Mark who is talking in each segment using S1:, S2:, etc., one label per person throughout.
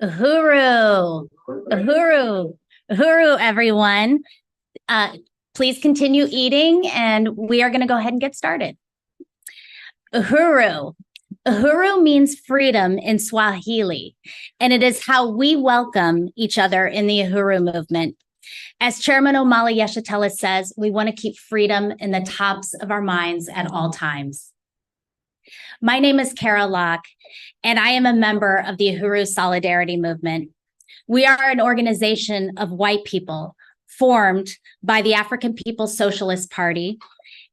S1: Uhuru, Uhuru, Uhuru, everyone. Please continue eating, and we are going to go ahead and get started. Uhuru. Uhuru means freedom in Swahili, and it is how we welcome each other in the Uhuru movement. As Chairman Omala Yeshitela says, we want to keep freedom in the tops of our minds at all times. My name is Kara Locke, and I am a member of the Uhuru Solidarity Movement. We are an organization of white people formed by the African People's Socialist Party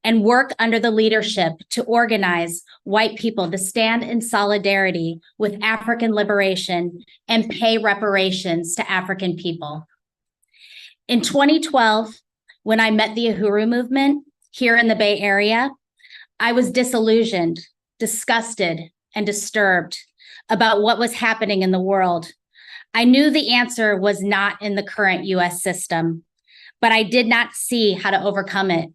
S1: and work under the leadership to organize white people to stand in solidarity with African liberation and pay reparations to African people. In 2012, when I met the Uhuru movement here in the Bay Area, I was disillusioned, disgusted, and disturbed about what was happening in the world. I knew the answer was not in the current US system, but I did not see how to overcome it.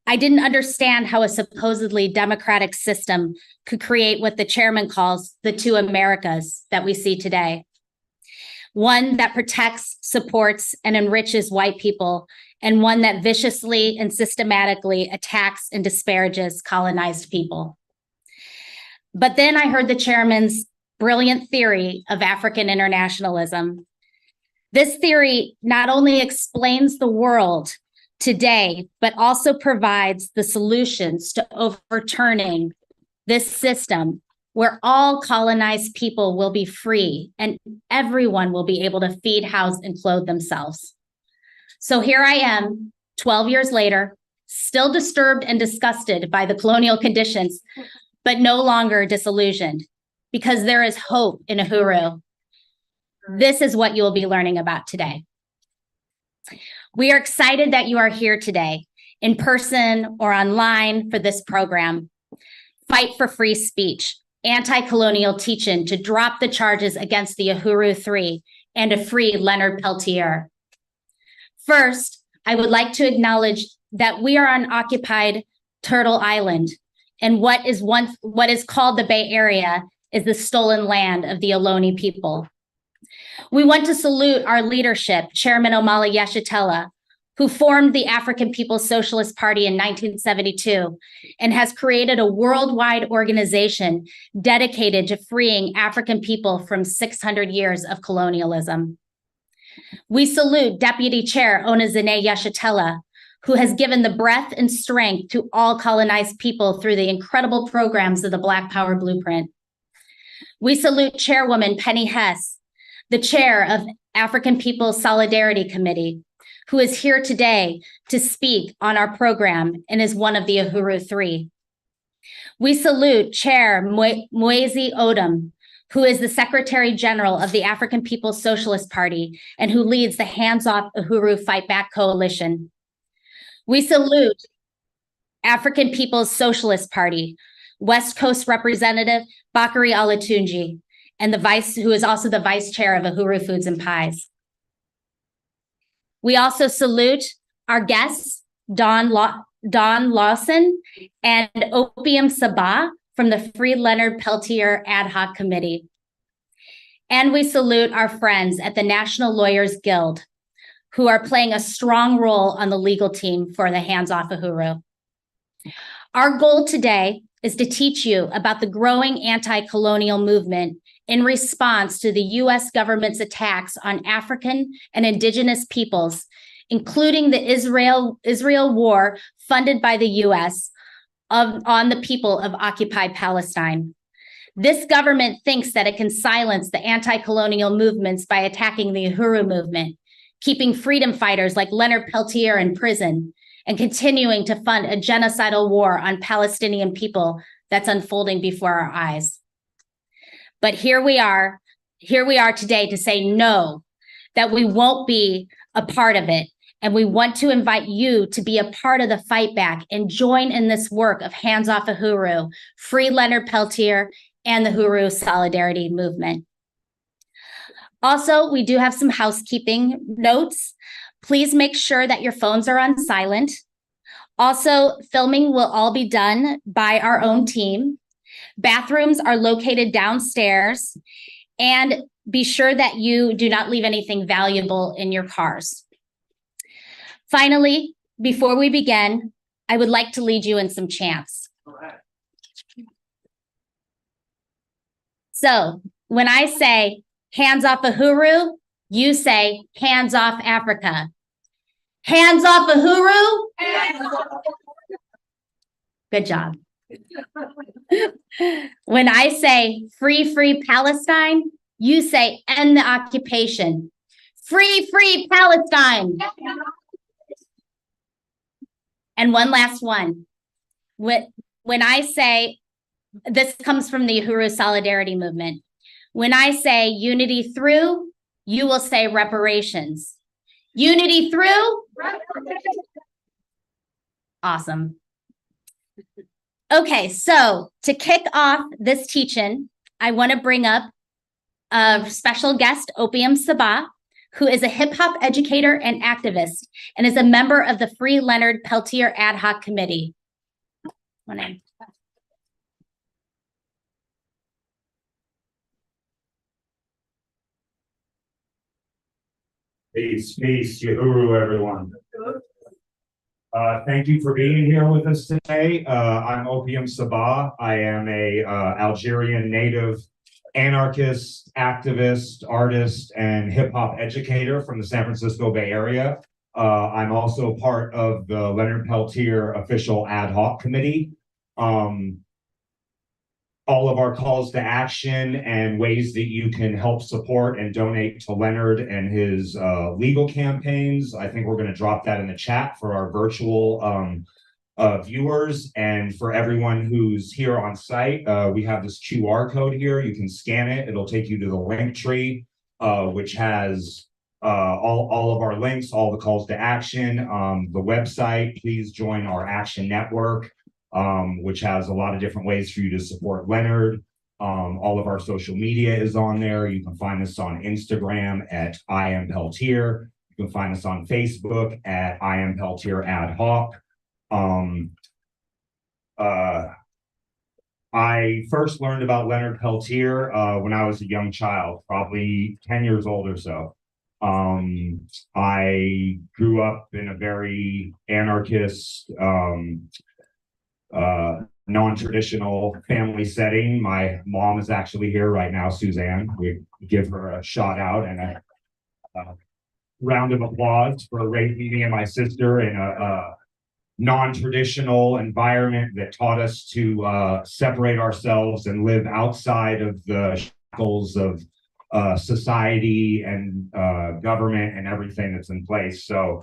S1: I didn't understand how a supposedly democratic system could create what the chairman calls the two Americas that we see today. One that protects, supports, and enriches white people, and one that viciously and systematically attacks and disparages colonized people. But then I heard the chairman's brilliant theory of African internationalism. This theory not only explains the world today, but also provides the solutions to overturning this system where all colonized people will be free and everyone will be able to feed, house, and clothe themselves. So here I am, 12 years later, still disturbed and disgusted by the colonial conditions, but no longer disillusioned, because there is hope in Uhuru. This is what you will be learning about today. We are excited that you are here today, in person or online, for this program. Fight for free speech, anti-colonial teaching to drop the charges against the Uhuru 3 and to free Leonard Peltier. First, I would like to acknowledge that we are on occupied Turtle Island, and what is called the Bay Area is the stolen land of the Ohlone people. We want to salute our leadership, Chairman Omala Yeshitela, who formed the African People's Socialist Party in 1972 and has created a worldwide organization dedicated to freeing African people from 600 years of colonialism. We salute Deputy Chair Onezene Yeshitela, who has given the breadth and strength to all colonized people through the incredible programs of the Black Power Blueprint. We salute Chairwoman Penny Hess, the chair of African People's Solidarity Committee, who is here today to speak on our program and is one of the Uhuru 3. We salute Chair Mwezi Odom, who is the Secretary General of the African People's Socialist Party and who leads the Hands Off Uhuru Fightback Coalition. We salute African People's Socialist Party, West Coast Representative Bakari Alatunji, and who is also the vice chair of Uhuru Foods and Pies. We also salute our guests, Don Lawson and Opium Sabah from the Free Leonard Peltier Ad Hoc Committee. And we salute our friends at the National Lawyers Guild, who are playing a strong role on the legal team for the Hands Off Uhuru. Our goal today is to teach you about the growing anti-colonial movement in response to the US government's attacks on African and indigenous peoples, including the Israel war funded by the US on the people of occupied Palestine. This government thinks that it can silence the anti-colonial movements by attacking the Uhuru movement, keeping freedom fighters like Leonard Peltier in prison, and continuing to fund a genocidal war on Palestinian people that's unfolding before our eyes. But here we are today to say no, that we won't be a part of it. And we want to invite you to be a part of the fight back and join in this work of Hands Off Uhuru, Free Leonard Peltier, and the Uhuru Solidarity Movement. Also, we do have some housekeeping notes. Please make sure that your phones are on silent. Also, filming will all be done by our own team. Bathrooms are located downstairs, and be sure that you do not leave anything valuable in your cars. Finally, before we begin, I would like to lead you in some chants. So when I say hands off Uhuru, you say hands off Africa. Hands off Uhuru. Good job. When I say free, free Palestine, you say end the occupation. Free, free Palestine. And one last one. When I say, this comes from the Uhuru Solidarity Movement. When I say unity through, you will say reparations. Unity through? Awesome. Okay, so to kick off this teach-in, I want to bring up a special guest, Opium Sabah, who is a hip-hop educator and activist and is a member of the Free Leonard Peltier Ad Hoc Committee.
S2: Peace, peace, Uhuru, everyone. Thank you for being here with us today. I'm Opium Sabah. I am a Algerian native anarchist, activist, artist, and hip-hop educator from the San Francisco Bay Area. I'm also part of the Leonard Peltier official ad hoc committee. All of our calls to action and ways that you can help support and donate to Leonard and his legal campaigns. I think we're going to drop that in the chat for our virtual viewers, and for everyone who's here on site. We have this QR code here. You can scan it. It'll take you to the link tree, which has all of our links, all the calls to action, the website. Please join our action network, which has a lot of different ways for you to support Leonard. All of our social media is on there. You can find us on Instagram at I am Peltier. You can find us on Facebook at I am Peltier Ad Hoc. I first learned about Leonard Peltier when I was a young child, probably 10 years old or so. I grew up in a very anarchist, non-traditional family setting. My mom is actually here right now, Suzanne. We give her a shout out and a round of applause for raising me and my sister in a non-traditional environment that taught us to separate ourselves and live outside of the shackles of society and government and everything that's in place. So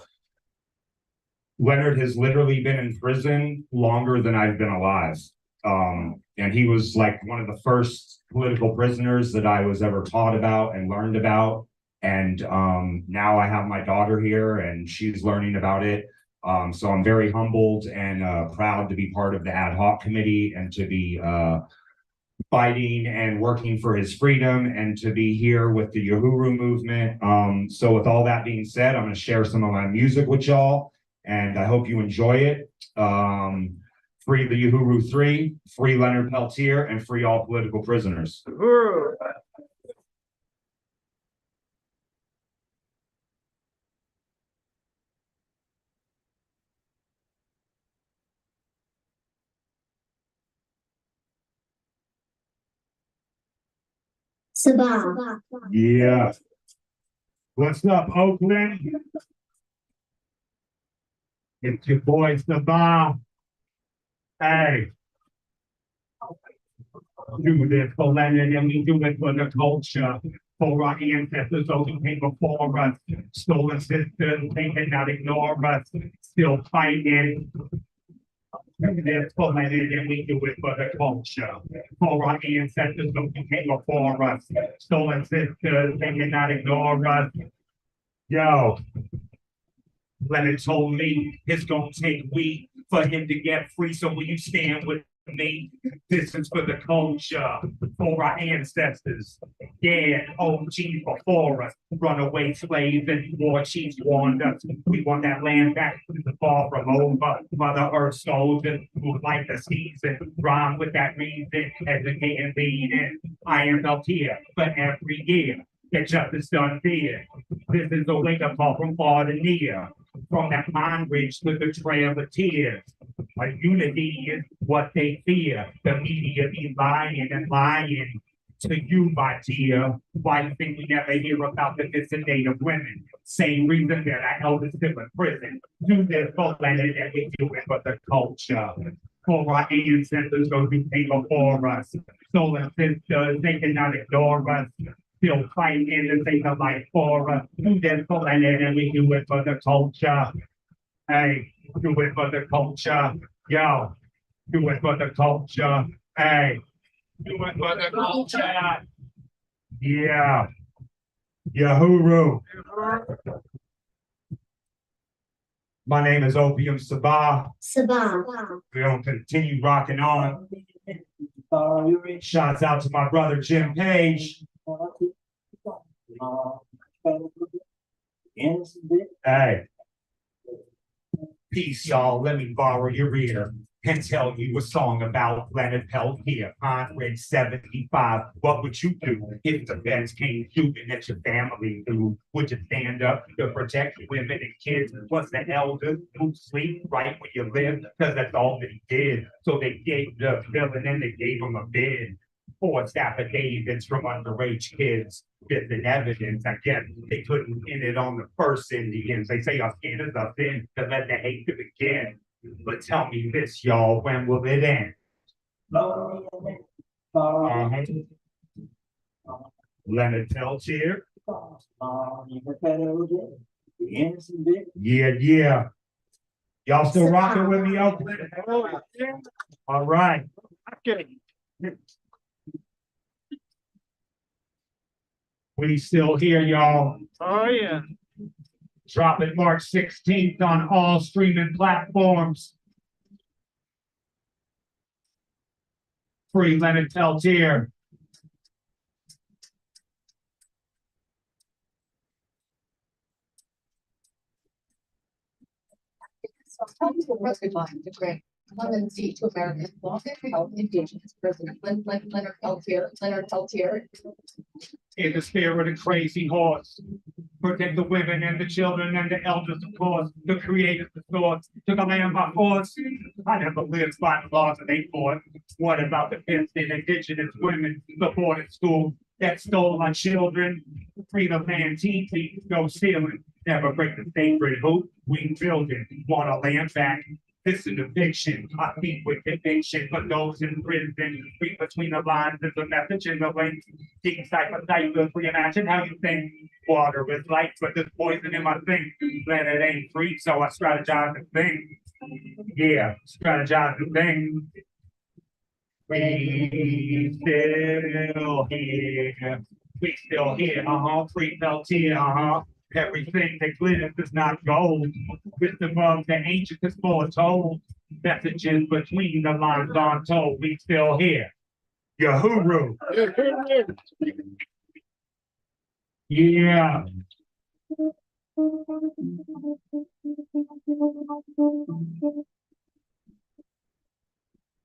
S2: Leonard has literally been in prison longer than I've been alive. And he was like one of the first political prisoners that I was ever taught about and learned about. And now I have my daughter here and she's learning about it. So I'm very humbled and proud to be part of the ad hoc committee and to be fighting and working for his freedom and to be here with the Uhuru movement. So with all that being said, I'm going to share some of my music with y'all. And I hope you enjoy it. Free the Uhuru 3, free Leonard Peltier, and free all political prisoners. Uhuru.
S3: Sabah.
S2: Yeah. What's up, Oakland? It's your boy Sabah. Hey. Do this for Leonard and we do it for the culture. For our ancestors, those who came before us. Stolen sisters, they cannot ignore us. Still fighting. Do this for Leonard and we do it for the culture. For our ancestors, those who came before us. Stolen sisters, they cannot ignore us. Yo. Leonard told me it's gonna take weeks for him to get free. So will you stand with me. This is for the culture, for our ancestors. Yeah, OGs before us, runaway slaves and war chiefs warned us. We want that land back far from over. Mother Earth soldiers who like the season, rhyme with that reason, educate and lead in. I am Peltier for every year. Get justice done here. This is a wake up call from far to near. From that mind bridge to the trail of tears. A unity is what they fear. The media be lying and lying to you, my dear. Why do you think we never hear about the missing Native women? Same reason that our elders still in prison. Do this for planet that we do it for the culture. For our ancestors, those who came before us. Stolen sisters, they cannot ignore us. Still fighting in the sake of life for us. Do this for planet and we do it for the culture. Hey, do it for the culture. Yo, do it for the culture. Hey, do it for the culture. Yeah. Uhuru. My name is Opium Sabah. We're gonna continue rocking on. Shouts out to my brother Jim Page. Hey. Peace, y'all. Let me borrow your ear and tell you a song about Leonard Peltier, 175. What would you do if the feds came shooting at your family? Would you stand up to protect women and kids? Was the elders who sleep right where you live? Because that's all that he did. So they gave the villain and they gave him a bid. Forced affidavits from underage kids. This is evidence. I guess they couldn't pin it on the first Indians. They say our skin is a sin to let the hate to begin. But tell me this, y'all, when will it end? Leonard Peltier. Yeah. Y'all still rocking with me, Oakland? All right. We still here, y'all.
S3: Oh, yeah.
S2: Drop it March 16th on all streaming platforms. Free Leonard Peltier.
S4: The grant clemency to American law and help Indigenous President Leonard Peltier.
S2: In the spirit of Crazy Horse. Protect the women and the children and the elders, of course. The creators, the source. Took a land by force. I never lived by the laws that they fought. What about the fenced in Indigenous women, the boarding school that stole my children? Free the land, teaching, no stealing. Never break the sacred hoop. We build it. Want a land back. This is a fiction. I speak with conviction for those in prison. Read between the lines, there's a message in the link. Deep cipher, reimagine how you think. Water is light, but there's poison in my thing. Let it ain't free, so I strategize and think. Yeah, strategize and think. We still here. We still here. Free Peltier. Everything that glitters is not gold. Wisdom of the ancient is foretold. Messages between the lines untold. We still here. Uhuru. Yeah.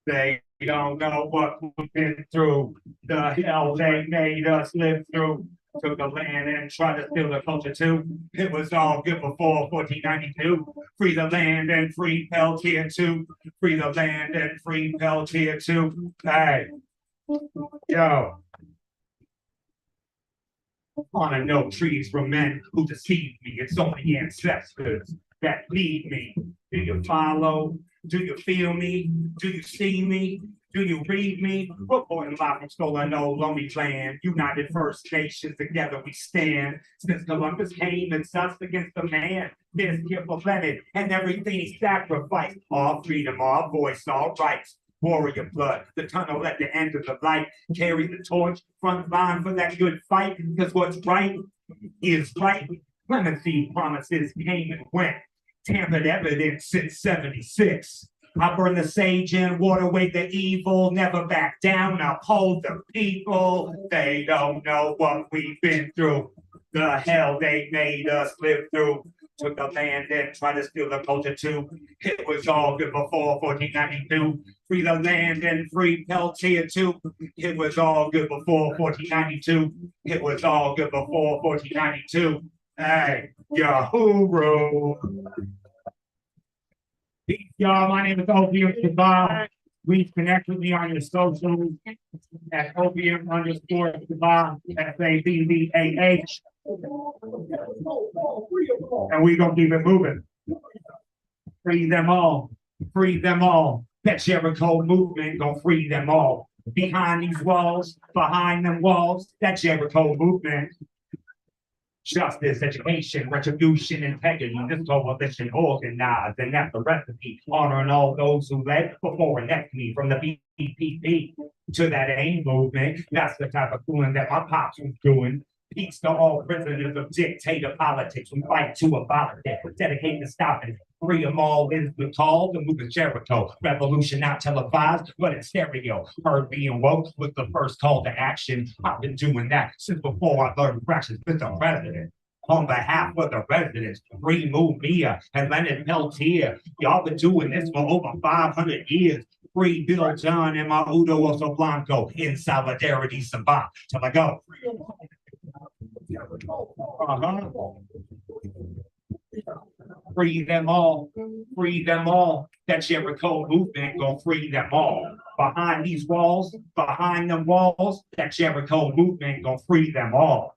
S2: They don't know what we've been through. The hell they made us live through. Took the land and tried to steal the culture too. It was all good before 1492. Free the land and free Peltier too. Free the land and free Peltier too. Hey, yo. Wanna know trees from men who deceive me. It's only ancestors that lead me. Do you follow? Do you feel me? Do you see me? Do you read me? Reporting live from stolen old lonely land. United First Nations, together we stand. Since Columbus came and sussed against the man. This gift of Leonard and everything he sacrificed. All freedom, all voice, all rights. Warrior blood, the tunnel at the end of the light. Carry the torch, front line for that good fight. Because what's right is right. Clemency promises came and went. Tampered evidence since 76. I burn the sage and water away the evil, never back down, uphold the people. They don't know what we've been through, the hell they made us live through. Took the land and tried to steal the culture too. It was all good before 1492. Free the land and free Peltier too. It was all good before 1492. It was all good before 1492. Hey, Uhuru. Peace, y'all. My name is Odom. Please connect with me on your socials at Opium_Sabah, SABBAH. And we gonna keep it moving. Free them all. Free them all. That Jericho movement gonna free them all. Behind these walls, behind them walls, that Jericho movement. Justice, education, retribution, integrity, this coalition organized, and that's the recipe. Honoring all those who led before and next me, from the BPP to that AIM movement. That's the type of fooling that my pops was doing. Peace to all prisoners of dictator politics. We fight to abolish it. We're dedicated to stopping it. Free them all is the call to move to Jericho. Revolution not televised, but in stereo. Heard being woke was the first call to action. I've been doing that since before I learned fractions with the president. On behalf of the residents, free Mumia and Leonard Peltier. Y'all been doing this for over 500 years. Free Bill John and my Udo Oso Blanco in solidarity, Sabah. Till I go. Free them all. Free them all. That Jericho movement gonna free them all. Behind these walls, behind them walls, that Jericho movement gonna free them all.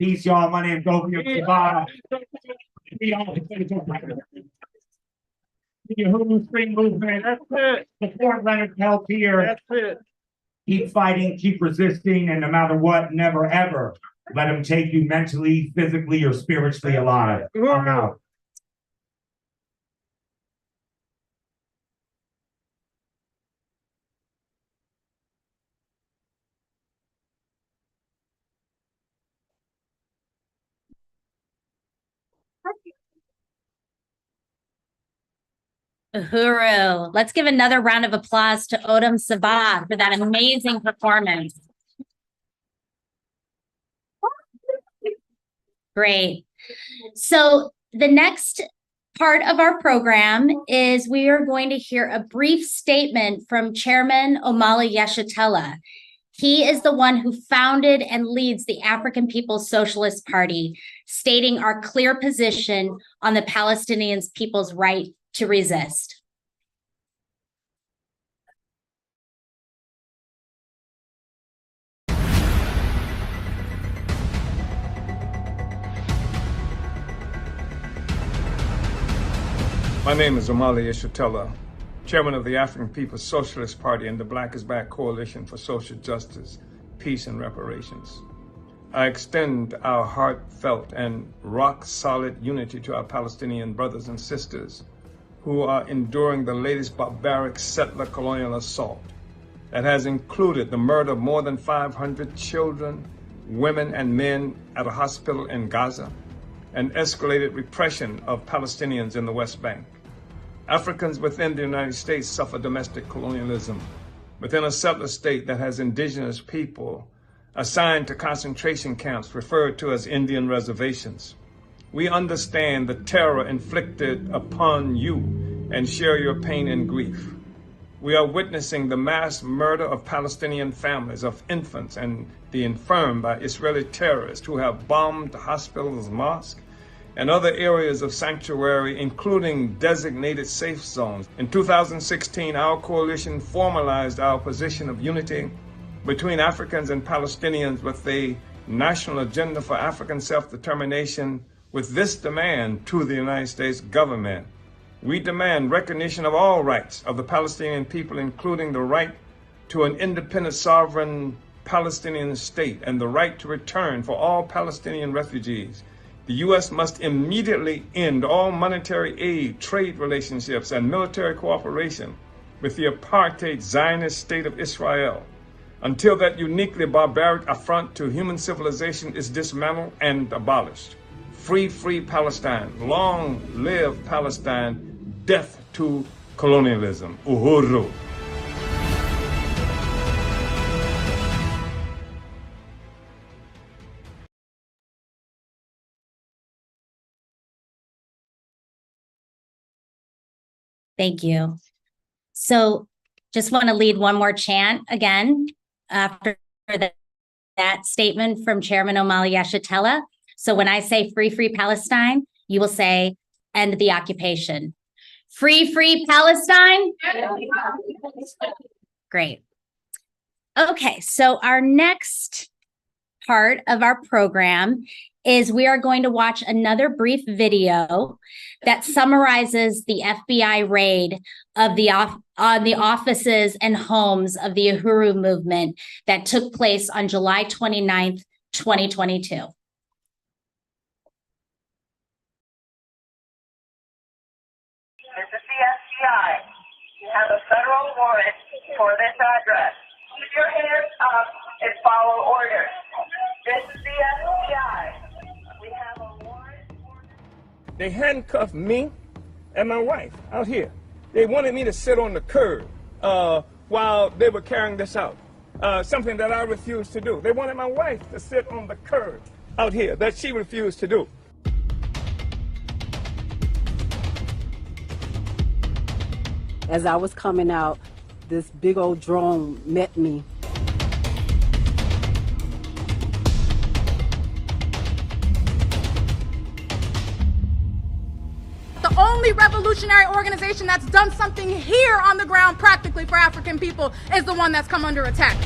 S2: Peace, y'all. My name is Odom. The Uhuru Spring movement. That's it. Support Leonard Peltier. That's it. Keep fighting, keep resisting, and no matter what, never ever let them take you mentally, physically, or spiritually alive. I'm out.
S1: Uhuru. Let's give another round of applause to Odom Sabah for that amazing performance. Great. So the next part of our program is we are going to hear a brief statement from Chairman Omala Yeshitela. He is the one who founded and leads the African People's Socialist Party, stating our clear position on the Palestinian people's right to resist.
S3: My name is Omala Yeshitela, Chairman of the African People's Socialist Party and the Black is Back Coalition for Social Justice, Peace and Reparations. I extend our heartfelt and rock-solid unity to our Palestinian brothers and sisters who are enduring the latest barbaric settler colonial assault that has included the murder of more than 500 children, women, and men at a hospital in Gaza, and escalated repression of Palestinians in the West Bank. Africans within the United States suffer domestic colonialism within a settler state that has indigenous people assigned to concentration camps referred to as Indian reservations. We understand the terror inflicted upon you and share your pain and grief. We are witnessing the mass murder of Palestinian families, of infants and the infirm by Israeli terrorists who have bombed hospitals, mosques, and other areas of sanctuary, including designated safe zones. In 2016, our coalition formalized our position of unity between Africans and Palestinians with a national agenda for African self-determination with this demand to the United States government. We demand recognition of all rights of the Palestinian people, including the right to an independent, sovereign Palestinian state and the right to return for all Palestinian refugees. The U.S. must immediately end all monetary aid, trade relationships, and military cooperation with the apartheid Zionist state of Israel until that uniquely barbaric affront to human civilization is dismantled and abolished. Free, free Palestine. Long live Palestine. Death to colonialism. Uhuru.
S1: Thank you. So just want to lead one more chant again after that statement from Chairman Omali Yeshitela. So when I say free, free Palestine, you will say end the occupation. Free, free Palestine. Great. Okay, so our next part of our program is we are going to watch another brief video that summarizes the FBI raid of on the offices and homes of the Uhuru movement that took place on July 29th, 2022.
S5: This is the FBI. You have a federal warrant for this address. Keep your hands up and follow orders. This is the FBI. We have a warrant for this.
S3: They handcuffed me and my wife out here. They wanted me to sit on the curb while they were carrying this out, something that I refused to do. They wanted my wife to sit on the curb out here, that she refused to do.
S6: As I was coming out, this big old drone met me.
S7: The only revolutionary organization that's done something here on the ground practically for African people is the one that's come under attack.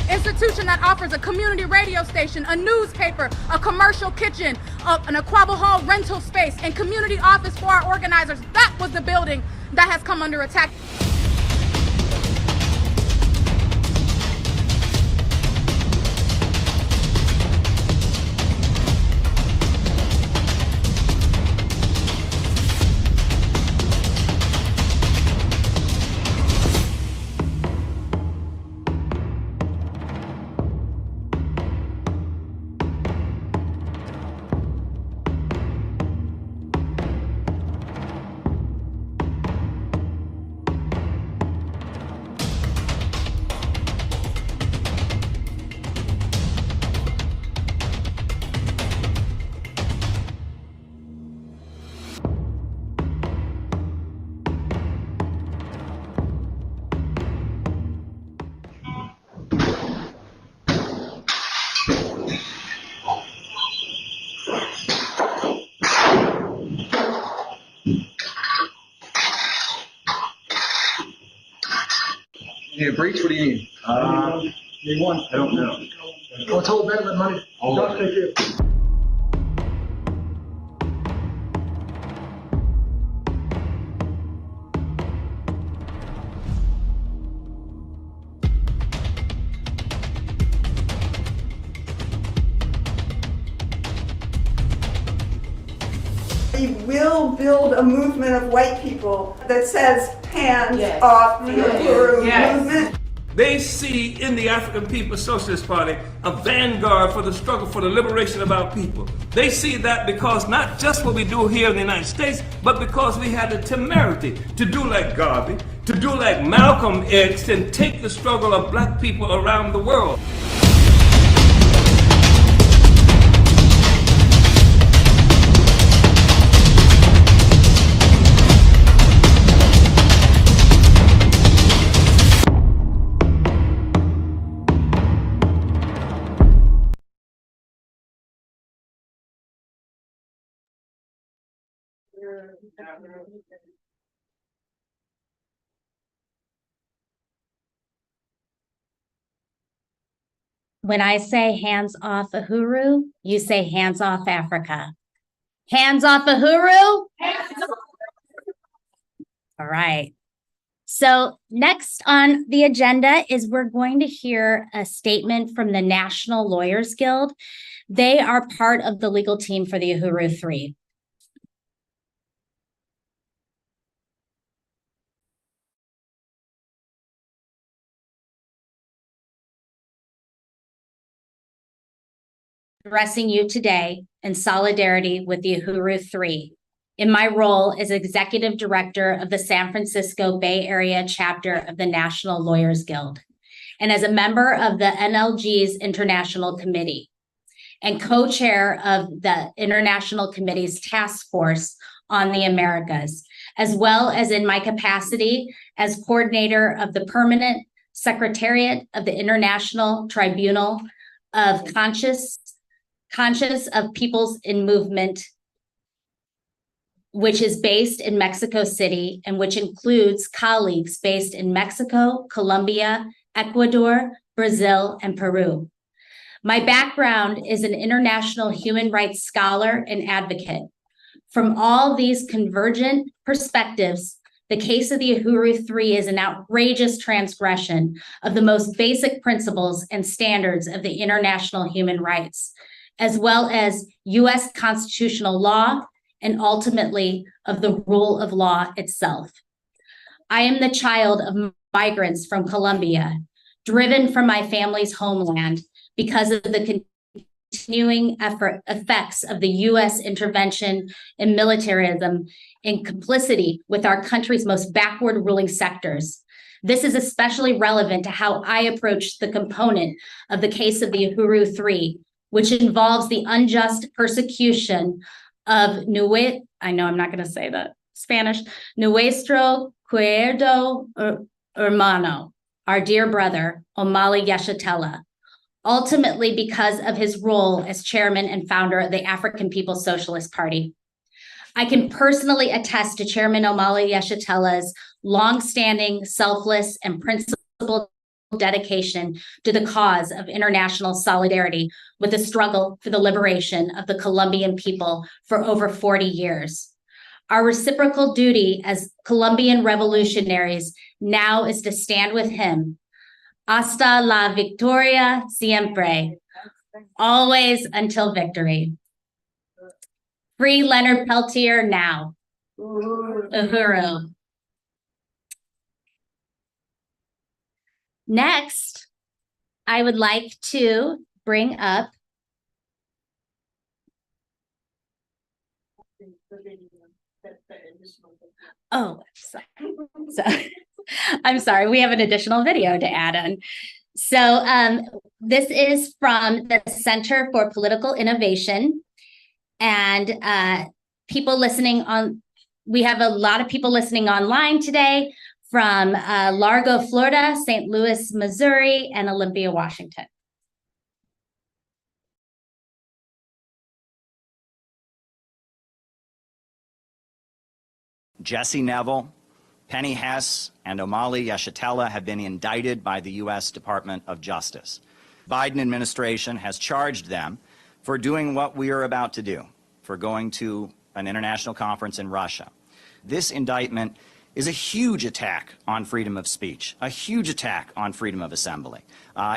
S7: Institution that offers a community radio station, a newspaper, a commercial kitchen, an Aquaba Hall rental space, and community office for our organizers. That was the building that has come under attack.
S8: Need a breach? What do you need? Need one. I don't know. I'll tell them that money. Don't take it.
S9: We will build a movement of white people that says hands off the Uhuru movement.
S3: They see in the African People's Socialist Party a vanguard for the struggle for the liberation of our people. They see that because not just what we do here in the United States, but because we had the temerity to do like Garvey, to do like Malcolm X, and take the struggle of black people around the world.
S1: When I say hands off Uhuru, you say hands off Africa. Hands off Uhuru. All right. So next on the agenda is we're going to hear a statement from the National Lawyers Guild. They are part of the legal team for the Uhuru 3. Addressing you today in solidarity with the Uhuru 3. in my role as executive director of the San Francisco Bay Area chapter of the National Lawyers Guild, and as a member of the NLG's International Committee, and co-chair of the International Committee's Task Force on the Americas, as well as in my capacity as coordinator of the Permanent Secretariat of the International Tribunal of Conscious of Peoples in Movement, which is based in Mexico City and which includes colleagues based in Mexico, Colombia, Ecuador, Brazil, and Peru. My background is an international human rights scholar and advocate. From all these convergent perspectives, the case of the Uhuru 3 is an outrageous transgression of the most basic principles and standards of the international human rights, as well as U.S. constitutional law and ultimately of the rule of law itself. I am the child of migrants from Colombia, driven from my family's homeland because of the continuing effects of the U.S. intervention in militarism in complicity with our country's most backward ruling sectors. This is especially relevant to how I approach the component of the case of the Uhuru 3, which involves the unjust persecution of I know I'm not going to say that, Spanish, Nuestro Querido Hermano, our dear brother, Omali Yeshitela, ultimately because of his role as chairman and founder of the African People's Socialist Party. I can personally attest to Chairman Omali Yeshitela's longstanding, selfless, and principled dedication to the cause of international solidarity with the struggle for the liberation of the Colombian people for over 40 years. Our reciprocal duty as Colombian revolutionaries now is to stand with him. Hasta la victoria siempre. Always until victory. Free Leonard Peltier now. Uhuru. Next, I would like to bring up I'm sorry, we have an additional video to add on. So this is from the Center for Political Innovation, and people listening on, we have a lot of people listening online today from Largo, Florida, St. Louis, Missouri, and Olympia, Washington.
S10: Jesse Neville, Penny Hess, and Omali Yeshitela have been indicted by the U.S. Department of Justice. The Biden administration has charged them for doing what we are about to do, for going to an international conference in Russia. This indictment is a huge attack on freedom of speech, a huge attack on freedom of assembly.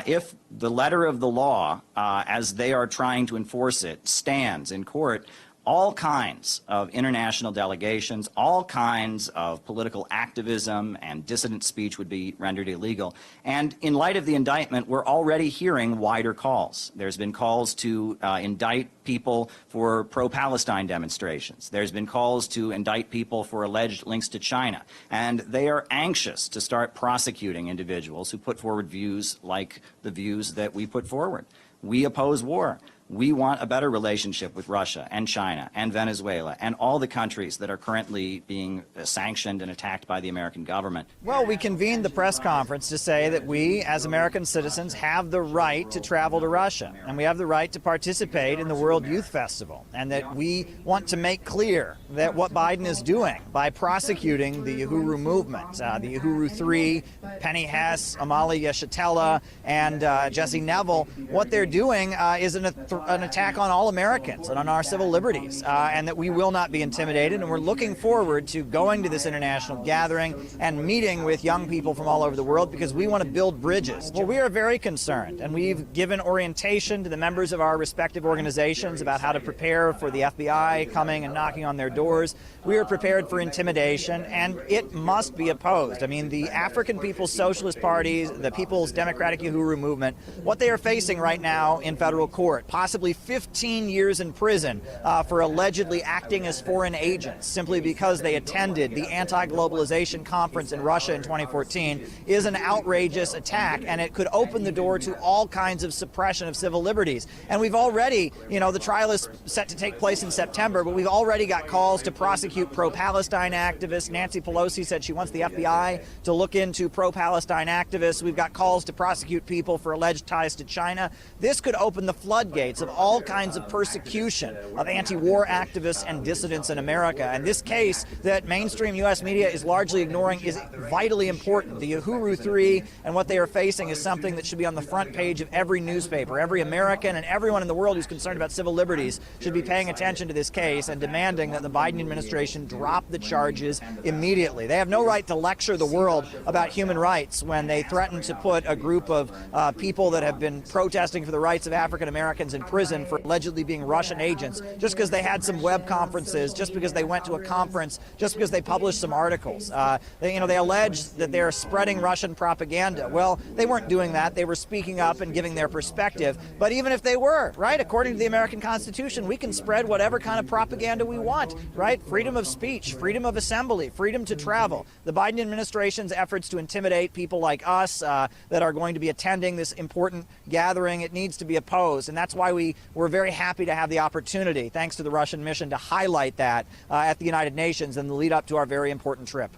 S10: If the letter of the law, as they are trying to enforce it, stands in court, all kinds of international delegations, all kinds of political activism and dissident speech would be rendered illegal. And in light of the indictment, we're already hearing wider calls. There's been calls to indict people for pro-Palestine demonstrations. There's been calls to indict people for alleged links to China. And they are anxious to start prosecuting individuals who put forward views like the views that we put forward. We oppose war. We want a better relationship with Russia and China and Venezuela and all the countries that are currently being sanctioned and attacked by the American government.
S11: Well, we convened the press conference to say that we, as American citizens, have the right to travel to Russia, and we have the right to participate in the World Youth Festival, and that we want to make clear that what Biden is doing by prosecuting the Uhuru movement, the Uhuru 3, Penny Hess, Omali Yeshitela, and Jesse Neville, what they're doing is an attack on all Americans and on our civil liberties, and that we will not be intimidated. And we're looking forward to going to this international gathering and meeting with young people from all over the world because we want to build bridges. Well, we are very concerned, and we've given orientation to the members of our respective organizations about how to prepare for the FBI coming and knocking on their doors. We are prepared for intimidation, and it must be opposed. I mean, the African People's Socialist Party, the People's Democratic Uhuru movement, what they are facing right now in federal court, possibly possibly 15 years in prison for allegedly acting as foreign agents simply because they attended the anti-globalization conference in Russia in 2014 is an outrageous attack, and it could open the door to all kinds of suppression of civil liberties. And we've already, the trial is set to take place in September, but we've already got calls to prosecute pro-Palestine activists. Nancy Pelosi said she wants the FBI to look into pro-Palestine activists. We've got calls to prosecute people for alleged ties to China. This could open the floodgates of all kinds of persecution of anti-war activists and dissidents in America. And this case that mainstream U.S. media is largely ignoring is vitally important. The Uhuru 3 and what they are facing is something that should be on the front page of every newspaper. Every American and everyone in the world who's concerned about civil liberties should be paying attention to this case and demanding that the Biden administration drop the charges immediately. They have no right to lecture the world about human rights when they threaten to put a group of people that have been protesting for the rights of African Americans in prison for allegedly being Russian agents just because they had some web conferences, just because they went to a conference, just because they published some articles. They allege that they're spreading Russian propaganda. Well, they weren't doing that. They were speaking up and giving their perspective. But even if they were, right, according to the American Constitution, we can spread whatever kind of propaganda we want, right? Freedom of speech, freedom of assembly, freedom to travel. The Biden administration's efforts to intimidate people like us that are going to be attending this important gathering, it needs to be opposed. And that's why we're very happy to have the opportunity, thanks to the Russian mission, to highlight that at the United Nations in the lead up to our very important trip.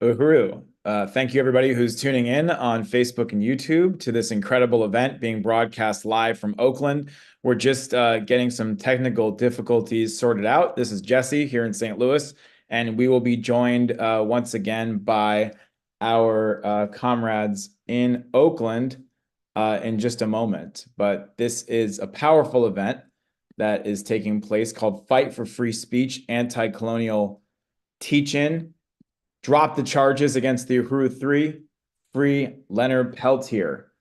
S12: Uhuru. Thank you, everybody who's tuning in on Facebook and YouTube to this incredible event being broadcast live from Oakland. We're just getting some technical difficulties sorted out. This is Jesse here in St. Louis, and we will be joined once again by our comrades in Oakland in just a moment. But this is a powerful event that is taking place called Fight for Free Speech, Anti-Colonial Teach-In. Drop the charges against the Uhuru 3, free Leonard Peltier.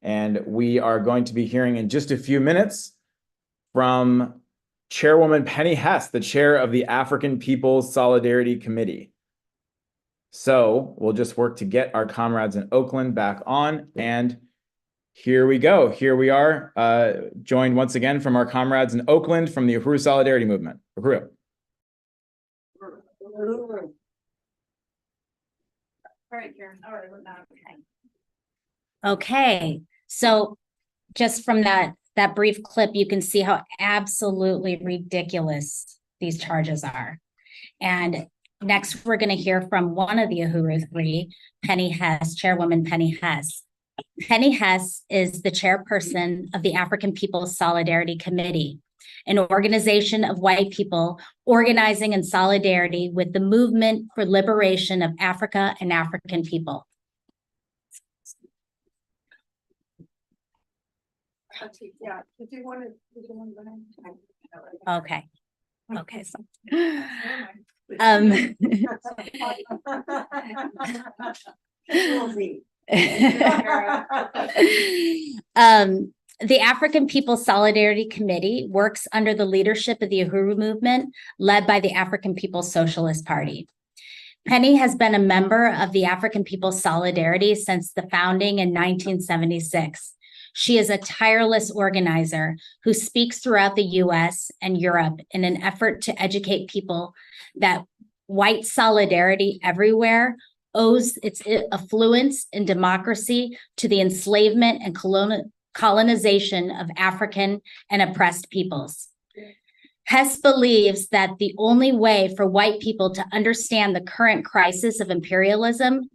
S12: And we are going to be hearing in just a few minutes from Chairwoman Penny Hess, the chair of the African People's Solidarity Committee. So we'll just work to get our comrades in Oakland back on. And here we go. Here we are, joined once again from our comrades in Oakland from the Uhuru Solidarity Movement. Uhuru.
S1: Okay, so just from that brief clip, you can see how absolutely ridiculous these charges are. And next, we're going to hear from one of the Uhuru 3, Penny Hess, Chairwoman Penny Hess. Penny Hess is the chairperson of the African People's Solidarity Committee, an organization of white people organizing in solidarity with the movement for liberation of Africa and African people. Okay. Okay. So, the African People's Solidarity Committee works under the leadership of the Uhuru movement, led by the African People's Socialist Party. Penny has been a member of the African People's Solidarity since the founding in 1976. She is a tireless organizer who speaks throughout the US and Europe in an effort to educate people that white solidarity everywhere owes its affluence in democracy to the enslavement and colonization of African and oppressed peoples. Hess believes that the only way for white people to understand the current crisis of imperialism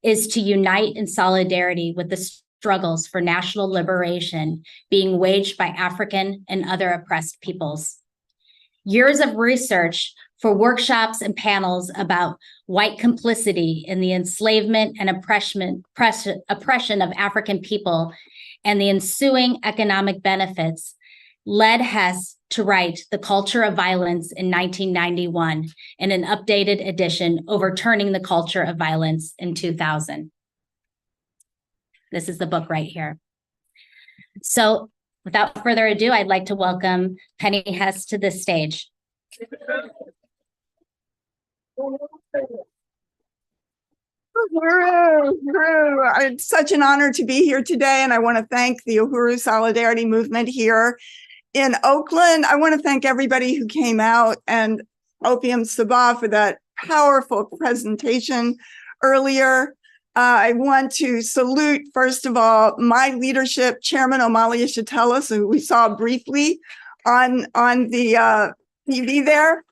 S1: is to unite in solidarity with the struggles for national liberation being waged by African and other oppressed peoples. Years of research for workshops and panels about white complicity in the enslavement and oppression of African people and the ensuing economic benefits led Hess to write The Culture of Violence in 1991 in an updated edition, Overturning the Culture of Violence in 2000. This is the book right here. So without further ado, I'd like to welcome Penny Hess to this stage.
S9: Uhuru. It's such an honor to be here today, and I want to thank the Uhuru Solidarity Movement here in Oakland. I want to thank everybody who came out and Opium Sabah for that powerful presentation earlier. I want to salute, first of all, my leadership, Chairman Omali Yeshitela, who we saw briefly on the TV there.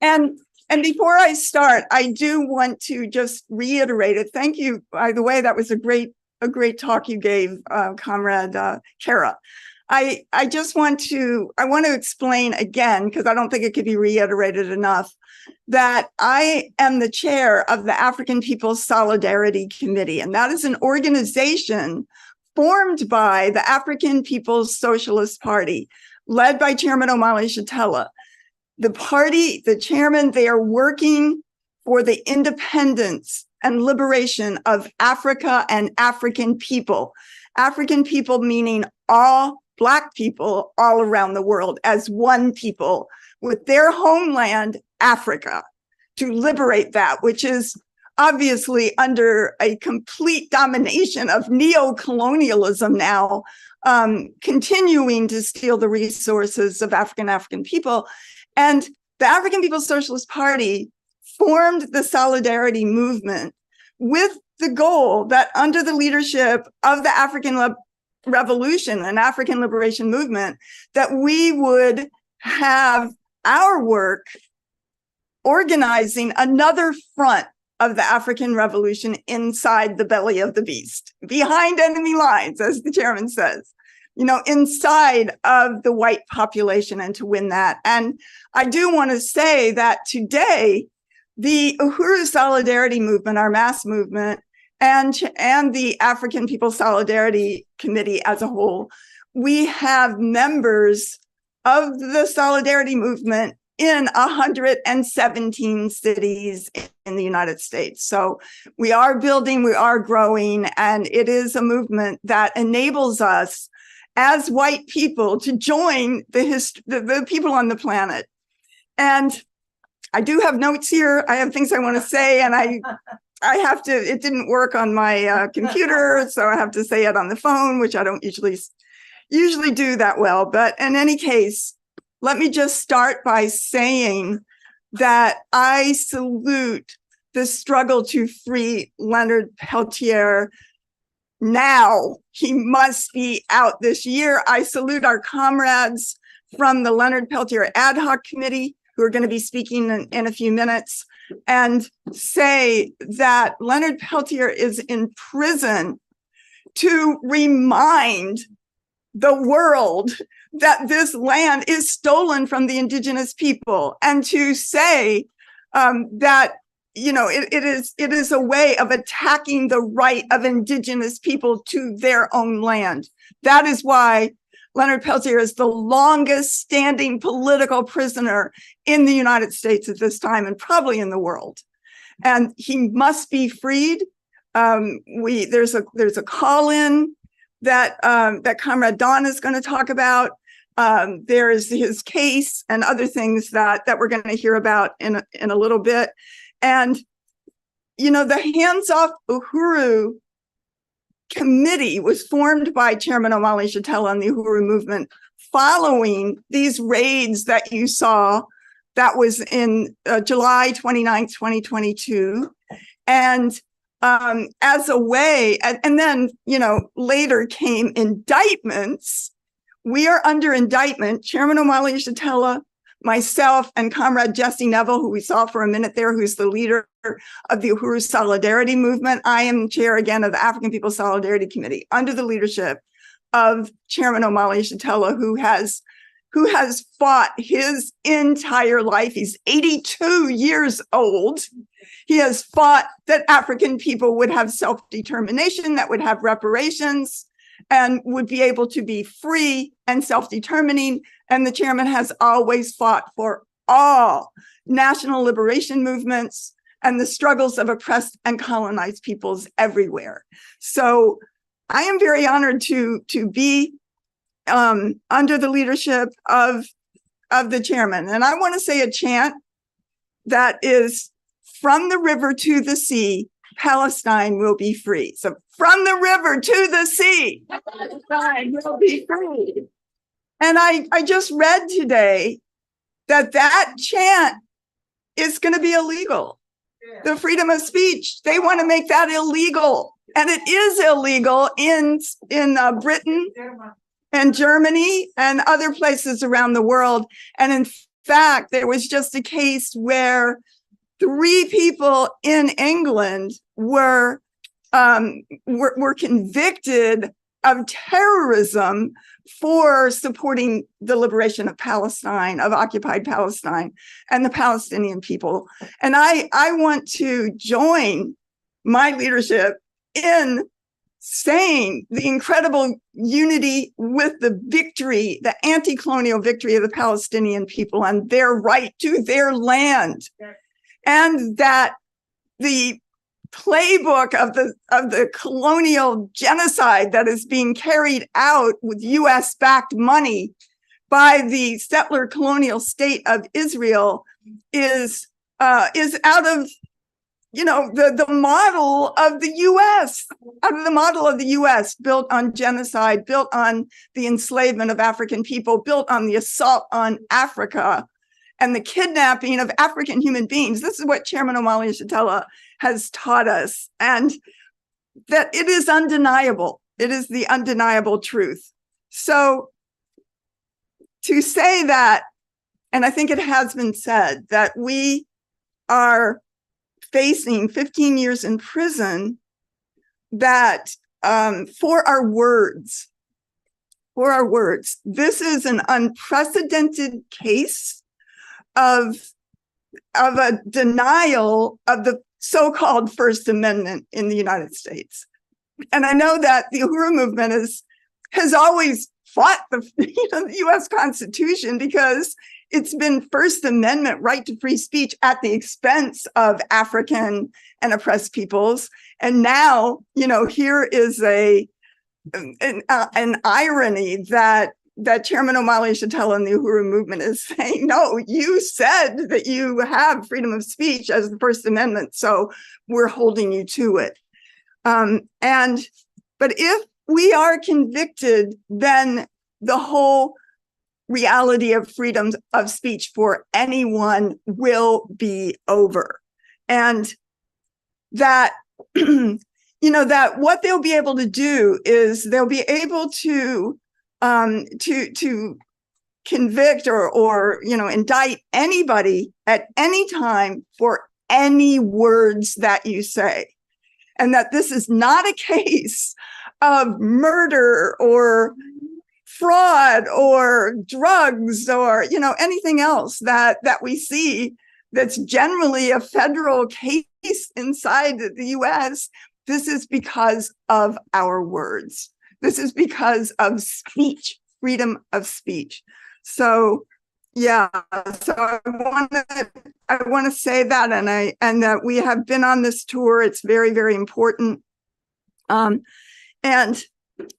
S9: And before I start, I do want to just reiterate it. Thank you, by the way, that was a great talk you gave, Comrade Kara. I want to explain again, because I don't think it could be reiterated enough, that I am the chair of the African People's Solidarity Committee, and that is an organization formed by the African People's Socialist Party, led by Chairman Omali Yeshitela. The party, the chairman, they are working for the independence and liberation of Africa and African people. African people meaning all Black people all around the world as one people with their homeland, Africa, to liberate that, which is obviously under a complete domination of neo-colonialism now, continuing to steal the resources of African people. And the African People's Socialist Party formed the Solidarity Movement with the goal that under the leadership of the African Revolution and African Liberation Movement, that we would have our work organizing another front of the African Revolution inside the belly of the beast, behind enemy lines, as the chairman says, inside of the white population, and to win that. And I do want to say that today, the Uhuru Solidarity Movement, our mass movement, and the African People's Solidarity Committee as a whole, we have members of the Solidarity Movement in 117 cities in the United States. So we are building, we are growing, and it is a movement that enables us as white people to join the people on the planet. And I do have notes here. I have things I want to say, and I have to, it didn't work on my computer, so I have to say it on the phone, which I don't usually do that well. But in any case, let me just start by saying that I salute the struggle to free Leonard Peltier now. He must be out this year. I salute our comrades from the Leonard Peltier Ad Hoc Committee who are going to be speaking in a few minutes, and say that Leonard Peltier is in prison to remind the world that this land is stolen from the indigenous people, and to say that it is a way of attacking the right of indigenous people to their own land. That is why Leonard Peltier is the longest standing political prisoner in the United States at this time, and probably in the world. And he must be freed. There's a call-in that Comrade Don is going to talk about. There's his case and other things that we're going to hear about in a little bit. And, the Hands Off Uhuru committee was formed by Chairman Omali Yeshitela and the Uhuru movement following these raids that you saw. That was in July 29th, 2022. And as a way, and then, later came indictments. We are under indictment. Chairman Omali Yeshitela, myself and Comrade Jesse Neville, who we saw for a minute there, who's the leader of the Uhuru Solidarity Movement. I am chair again of the African People's Solidarity Committee under the leadership of Chairman Omali Yeshitela, who has fought his entire life. He's 82 years old. He has fought that African people would have self-determination, that would have reparations, and would be able to be free and self-determining. And the chairman has always fought for all national liberation movements and the struggles of oppressed and colonized peoples everywhere. So I am very honored to be under the leadership of the chairman. And I want to say a chant that is, from the river to the sea, Palestine will be free. So from the river to the sea, Palestine will be free. And I just read today that chant is going to be illegal. The freedom of speech, they want to make that illegal. And it is illegal in Britain and Germany and other places around the world. And in fact, there was just a case where 3 people in England were convicted of terrorism for supporting the liberation of Palestine, of occupied Palestine and the Palestinian people. And I want to join my leadership in saying the incredible unity with the victory, the anti-colonial victory of the Palestinian people and their right to their land. And that the playbook of the colonial genocide that is being carried out with US-backed money by the settler colonial state of Israel is out of the model of the US, out of the model of the US, built on genocide, built on the enslavement of African people, built on the assault on Africa and the kidnapping of African human beings. This is what Chairman Omali Yeshitela has taught us, and that it is undeniable. It is the undeniable truth. So to say that, and I think it has been said, that we are facing 15 years in prison, that for our words, this is an unprecedented case of a denial of the so-called First Amendment in the United States. And I know that the Uhuru movement has always fought the US Constitution, because it's been First Amendment right to free speech at the expense of African and oppressed peoples. And now, here is an irony that Chairman Omali Yeshitela and the Uhuru movement is saying, no, you said that you have freedom of speech as the First Amendment, so we're holding you to it. But if we are convicted, then the whole reality of freedom of speech for anyone will be over. And that, that what they'll be able to do is they'll be able to convict or indict anybody at any time for any words that you say. And that this is not a case of murder or fraud or drugs or anything else that we see that's generally a federal case inside the US. This is because of our words. This is because of speech, freedom of speech. So yeah, so I want to say that, and that we have been on this tour. It's very, very important, and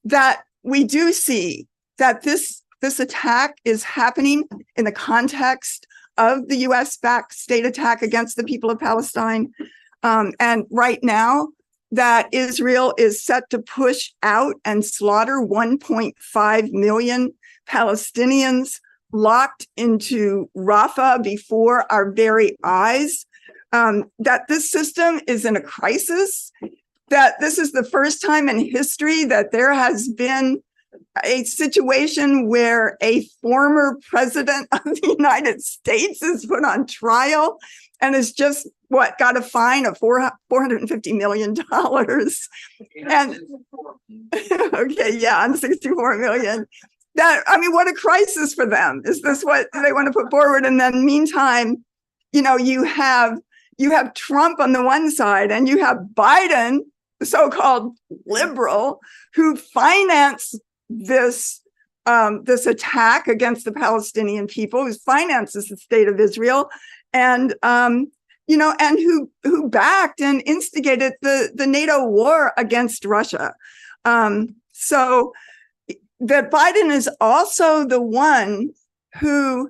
S9: that we do see that this attack is happening in the context of the US-backed state attack against the people of Palestine, and right now that Israel is set to push out and slaughter 1.5 million Palestinians locked into Rafah before our very eyes, that this system is in a crisis, that this is the first time in history that there has been a situation where a former president of the United States is put on trial and is just got a fine of $450 million. And okay, yeah, on 64 million. What a crisis for them. Is this what they want to put forward? And then meantime, you have Trump on the one side and you have Biden, the so-called liberal, who financed this attack against the Palestinian people, who finances the state of Israel, and who backed and instigated the NATO war against Russia. So that Biden is also the one who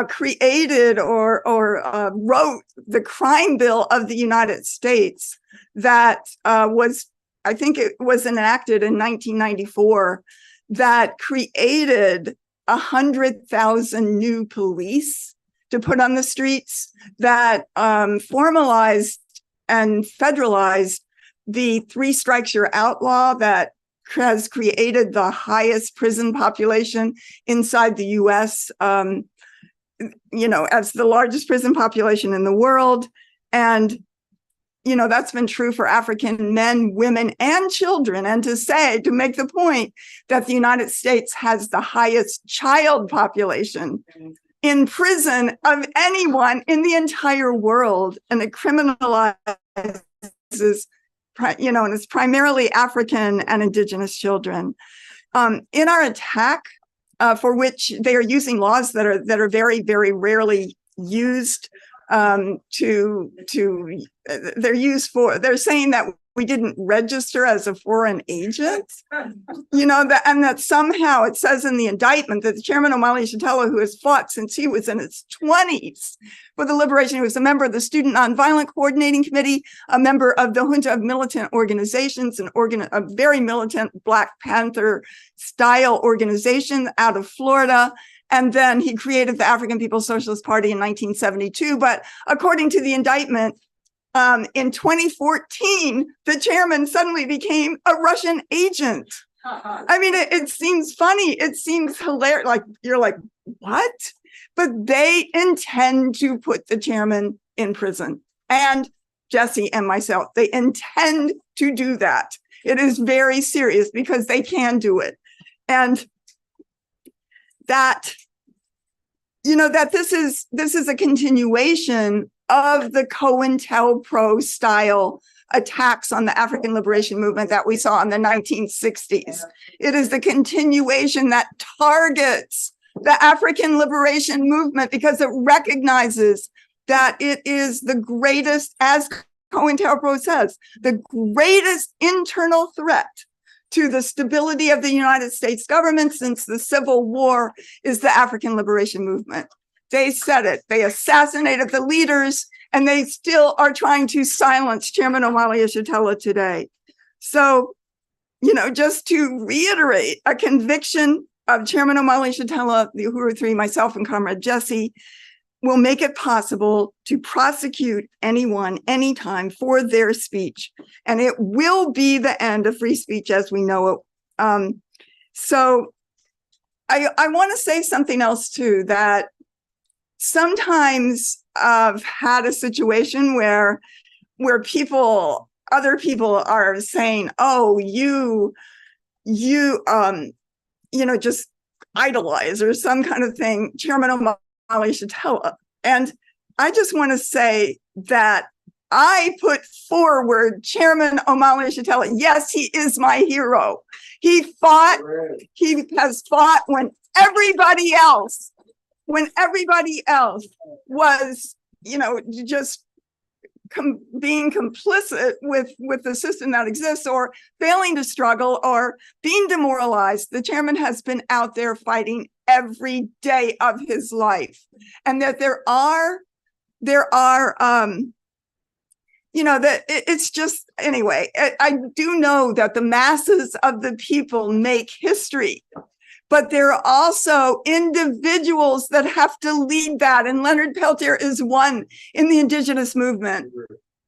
S9: created or wrote the crime bill of the United States that I think it was enacted in 1994, that created 100,000 new police to put on the streets, that formalized and federalized the 3 strikes you're outlaw, that has created the highest prison population inside the US, as the largest prison population in the world. And that's been true for African men, women, and children. And to make the point that the United States has the highest child population in prison of anyone in the entire world, and it criminalizes, and it's primarily African and indigenous children. In our attack, for which they are using laws that are very, very rarely used, they're saying that we didn't register as a foreign agent, and that somehow it says in the indictment that the chairman Omali Yeshitela, who has fought since he was in his 20s for the liberation, he was a member of the Student Nonviolent Coordinating Committee, a member of the Junta of Militant Organizations, a very militant Black Panther style organization out of Florida. And then he created the African People's Socialist Party in 1972. But according to the indictment, in 2014, the chairman suddenly became a Russian agent. It seems funny. It seems hilarious. You're like, what? But they intend to put the chairman in prison. And Jesse and myself, they intend to do that. It is very serious because they can do it. And that this is a continuation of the COINTELPRO style attacks on the African liberation movement that we saw in the 1960s. It is the continuation that targets the African liberation movement because it recognizes that it is the greatest, as COINTELPRO says, the greatest internal threat to the stability of the United States government since the Civil War is the African liberation movement. They said it. They assassinated the leaders, and they still are trying to silence Chairman Omali Yeshitela today. So, just to reiterate, a conviction of Chairman Omali Yeshitela, the Uhuru Three, myself, and Comrade Jesse will make it possible to prosecute anyone, anytime for their speech. And it will be the end of free speech as we know it. So I want to say something else too, that sometimes I've had a situation where other people are saying, oh, you just idolize or some kind of thing, Chairman Omali Yeshitela. And I just want to say that I put forward Chairman Omali Yeshitela. Yes, he is my hero. He has fought when everybody else was, just being complicit with the system that exists or failing to struggle or being demoralized. The chairman has been out there fighting every day of his life. And that it's just, anyway, I do know that the masses of the people make history, but there are also individuals that have to lead that. And Leonard Peltier is one in the indigenous movement.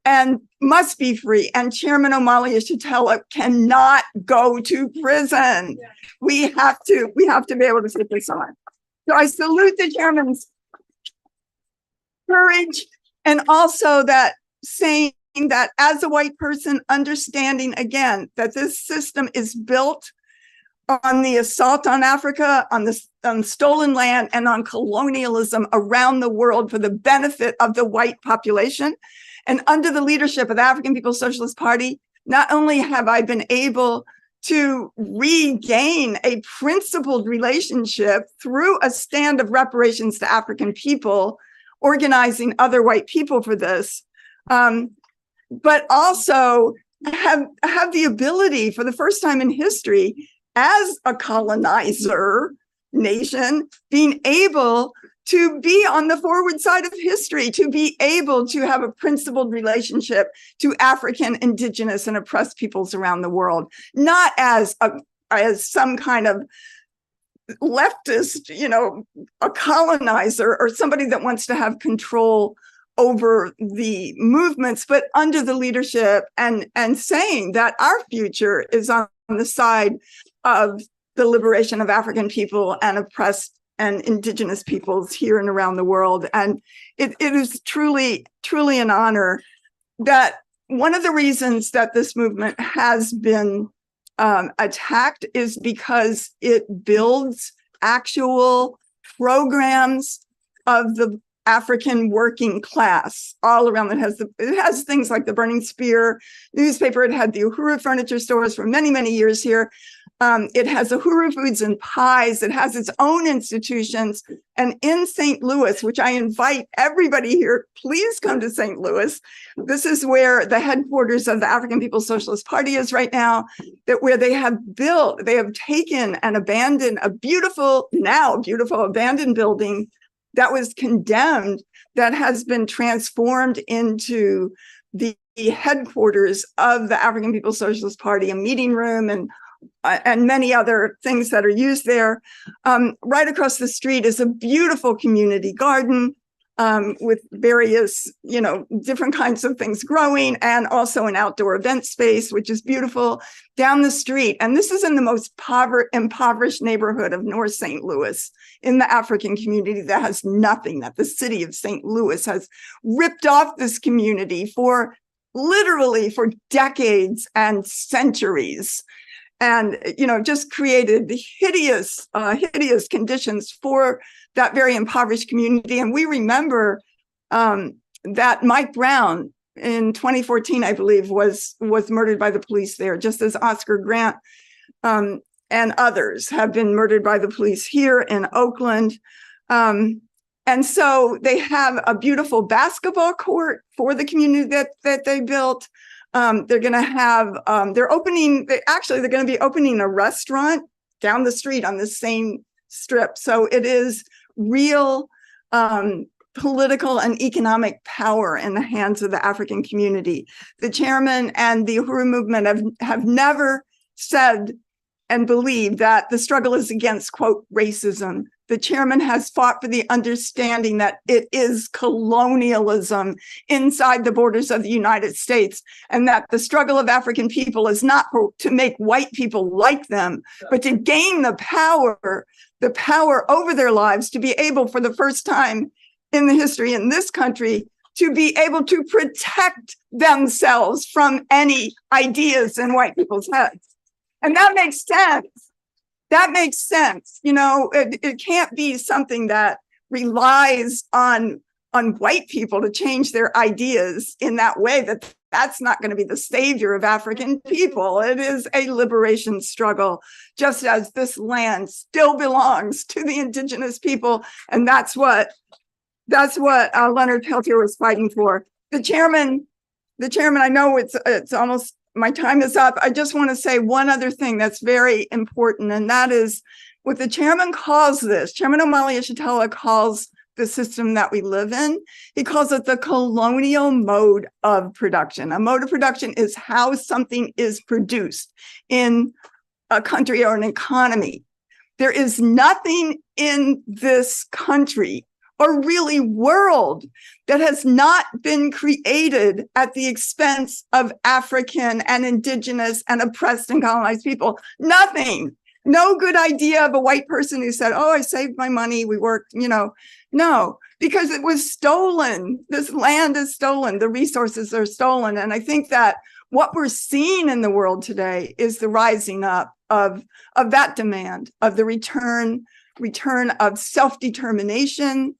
S9: and must be free. And Chairman Omali Yeshitela cannot go to prison. We have to be able to put this on. So I salute the chairman's courage, and also that saying that as a white person, understanding again that this system is built on the assault on Africa, on stolen land, and on colonialism around the world for the benefit of the white population. And under the leadership of the African People's Socialist Party, not only have I been able to regain a principled relationship through a stand of reparations to African people, organizing other white people for this, but also have the ability for the first time in history as a colonizer nation, being able to be on the forward side of history, to be able to have a principled relationship to African, indigenous, and oppressed peoples around the world, not as some kind of leftist, a colonizer or somebody that wants to have control over the movements, but under the leadership and saying that our future is on the side of the liberation of African people and oppressed and indigenous peoples here and around the world. And it is truly, truly an honor that one of the reasons that this movement has been attacked is because it builds actual programs of the African working class all around. It has things like the Burning Spear newspaper. It had the Uhuru furniture stores for many, many years here. It has Uhuru Foods and Pies. It has its own institutions. And in St. Louis, which I invite everybody here, please come to St. Louis. This is where the headquarters of the African People's Socialist Party is right now, where they have taken and abandoned a beautiful abandoned building that was condemned, that has been transformed into the headquarters of the African People's Socialist Party, a meeting room and many other things that are used there. Right across the street is a beautiful community garden with various, different kinds of things growing, and also an outdoor event space, which is beautiful down the street. And this is in the most impoverished neighborhood of North St. Louis, in the African community that has nothing, that the city of St. Louis has ripped off this community literally for decades and centuries. And, just created hideous conditions for that very impoverished community. And we remember that Mike Brown in 2014, I believe, was murdered by the police there, just as Oscar Grant and others have been murdered by the police here in Oakland. And so they have a beautiful basketball court for the community that they built. They're going to have, they're going to be opening a restaurant down the street on the same strip. So it is real political and economic power in the hands of the African community. The chairman and the Uhuru movement have never said and believed that the struggle is against, quote, racism. The chairman has fought for the understanding that it is colonialism inside the borders of the United States, and that the struggle of African people is not to make white people like them, but to gain the power over their lives, to be able, for the first time in the history in this country, to be able to protect themselves from any ideas in white people's heads. And that makes sense. That makes sense. It can't be something that relies on white people to change their ideas in that way. That's not going to be the savior of African people. It is a liberation struggle, just as this land still belongs to the indigenous people. And that's what Leonard Peltier was fighting for. The chairman, I know it's almost, my time is up. I just want to say one other thing that's very important, and that is what the chairman calls this. Chairman Omali Yeshitela calls the system that we live in. He calls it the colonial mode of production. A mode of production is how something is produced in a country or an economy. There is nothing in this country or really world that has not been created at the expense of African and indigenous and oppressed and colonized people. Nothing. No good idea of a white person who said, oh, I saved my money, we worked, no, because it was stolen. This land is stolen. The resources are stolen. And I think that what we're seeing in the world today is the rising up of that demand, of the return of self-determination,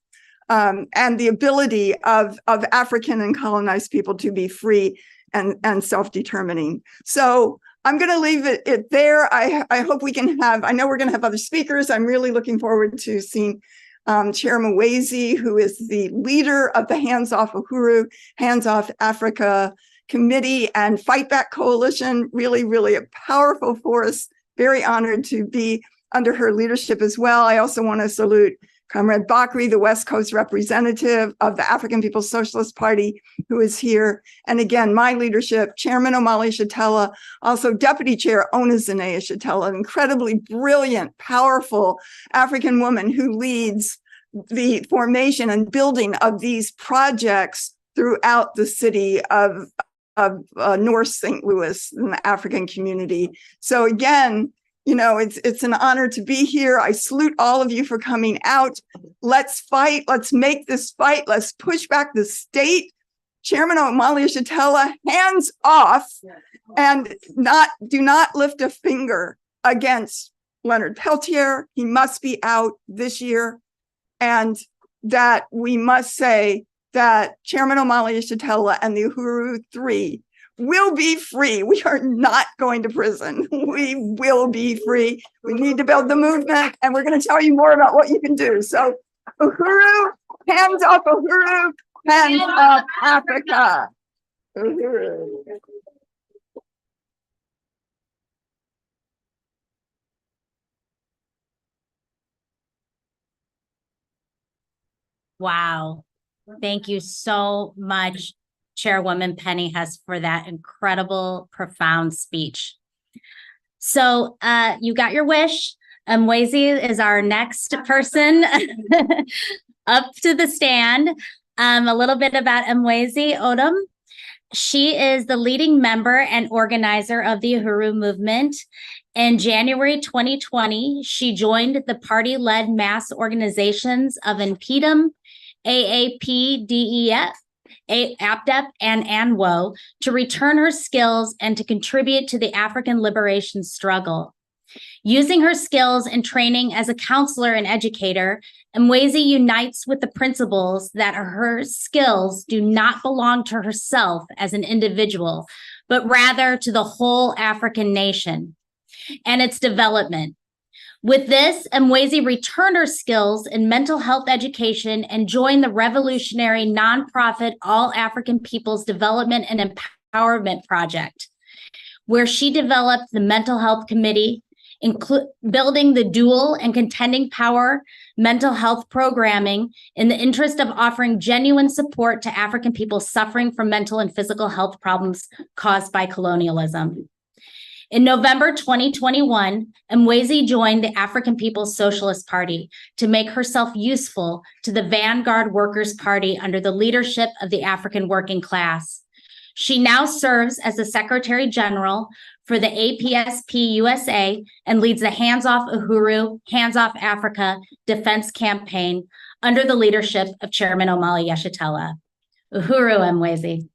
S9: and the ability of African and colonized people to be free and self-determining. So I'm going to leave it there. I hope we can have, I know we're going to have other speakers. I'm really looking forward to seeing Chair Mwezi, who is the leader of the Hands Off Uhuru, Hands Off Africa Committee and Fightback Coalition. Really, really a powerful force. Very honored to be under her leadership as well. I also want to salute Comrade Bakri, the West Coast representative of the African People's Socialist Party, who is here. And again, my leadership, Chairman Omali Yeshitela, also Deputy Chair Onizine Yeshitela, an incredibly brilliant, powerful African woman who leads the formation and building of these projects throughout the city of North St. Louis in the African community. So again, it's an honor to be here. I salute all of you for coming out. Let's fight. Let's make this fight. Let's push back the state. Chairman Omali Yeshitela, hands off, and do not lift a finger against Leonard Peltier. He must be out this year. And that we must say that Chairman Omali Yeshitela and the Uhuru 3 will be free. We are not going to prison. We will be free. We need to build the movement, and we're going to tell you more about what you can do. So Uhuru, hands off Uhuru, hands off Africa. Uhuru.
S1: Wow. Thank you so much, Chairwoman Penny Hess, for that incredible, profound speech. So you got your wish. Mwezi is our next person up to the stand. A little bit about Mwezi Odom. She is the leading member and organizer of the Uhuru movement. In January 2020, she joined the party-led mass organizations of NPDM, AAPDEF, APDEP, and ANWO to return her skills and to contribute to the African liberation struggle. Using her skills and training as a counselor and educator, Mwezi unites with the principles that her skills do not belong to herself as an individual, but rather to the whole African nation and its development. With this, Mwezi returned her skills in mental health education and joined the revolutionary nonprofit All African Peoples Development and Empowerment Project, where she developed the Mental Health Committee, building the dual and contending power mental health programming in the interest of offering genuine support to African people suffering from mental and physical health problems caused by colonialism. In November 2021, Mwezi joined the African People's Socialist Party to make herself useful to the Vanguard Workers' Party under the leadership of the African working class. She now serves as the Secretary General for the APSP USA and leads the Hands Off Uhuru, Hands Off Africa Defense Campaign under the leadership of Chairman Omali Yeshitela. Uhuru, Mwezi.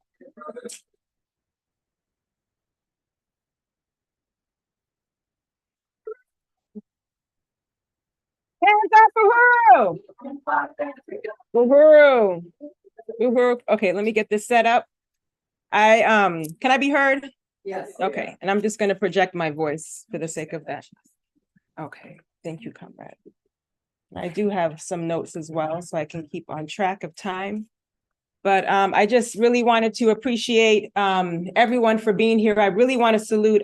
S13: Hands off Uhuru. Uhuru. Okay, let me get this set up. Can I be heard? Yes. Okay, and I'm just going to project my voice for the sake of that. Okay, thank you, comrade. I do have some notes as well, so I can keep on track of time. But I just really wanted to appreciate everyone for being here. I really want to salute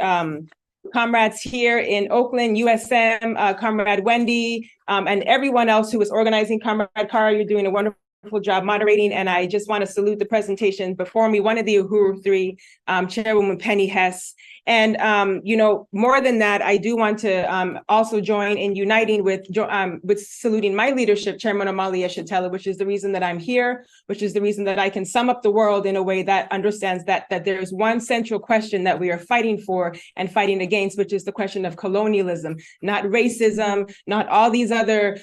S13: comrades here in Oakland, USM, Comrade Wendy, and everyone else who is organizing. Comrade Kara, you're doing a wonderful job moderating, and I just want to salute the presentation before me, one of the Uhuru 3, Chairwoman Penny Hess, And, more than that, I do want to also join in uniting with saluting my leadership, Chairman Omali Yeshitela, which is the reason that I'm here, which is the reason that I can sum up the world in a way that understands that there is one central question that we are fighting for and fighting against, which is the question of colonialism, not racism, not all these other,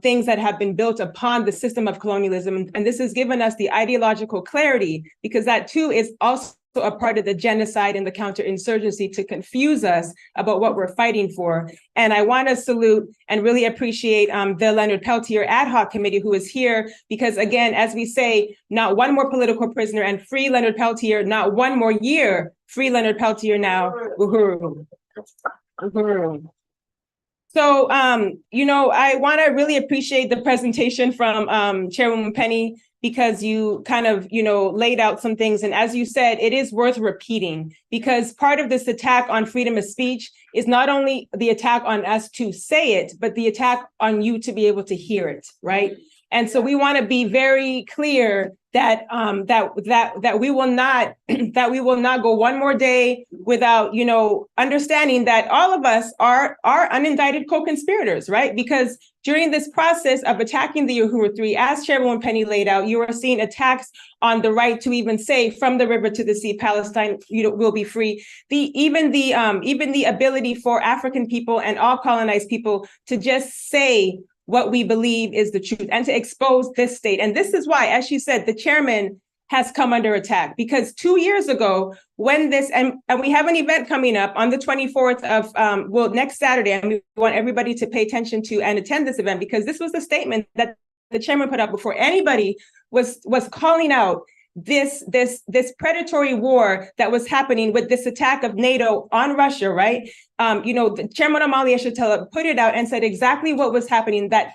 S13: things that have been built upon the system of colonialism. And this has given us the ideological clarity, because that too is also a part of the genocide and the counterinsurgency to confuse us about what we're fighting for. And I want to salute and really appreciate the Leonard Peltier ad hoc committee who is here, because again, as we say, not one more political prisoner, and free Leonard Peltier, not one more year, free Leonard Peltier now, Uhuru. Uhuru. So, I want to really appreciate the presentation from Chairwoman Penny, because you kind of, laid out some things. And as you said, it is worth repeating, because part of this attack on freedom of speech is not only the attack on us to say it, but the attack on you to be able to hear it, right? And so we want to be very clear that that we will not go one more day without understanding that all of us are unindicted co-conspirators, right? Because during this process of attacking the Uhuru 3, as Chairwoman Penny laid out, you are seeing attacks on the right to even say from the river to the sea, Palestine will be free. Even the ability for African people and all colonized people to just say what we believe is the truth and to expose this state. And this is why, as she said, the chairman has come under attack, because 2 years ago, when this, and we have an event coming up on the 24th of, next Saturday, and we want everybody to pay attention to and attend this event, because this was the statement that the chairman put out before anybody was calling out this predatory war that was happening with this attack of NATO on Russia, right? The Chairman Omali Yeshitela put it out and said exactly what was happening, that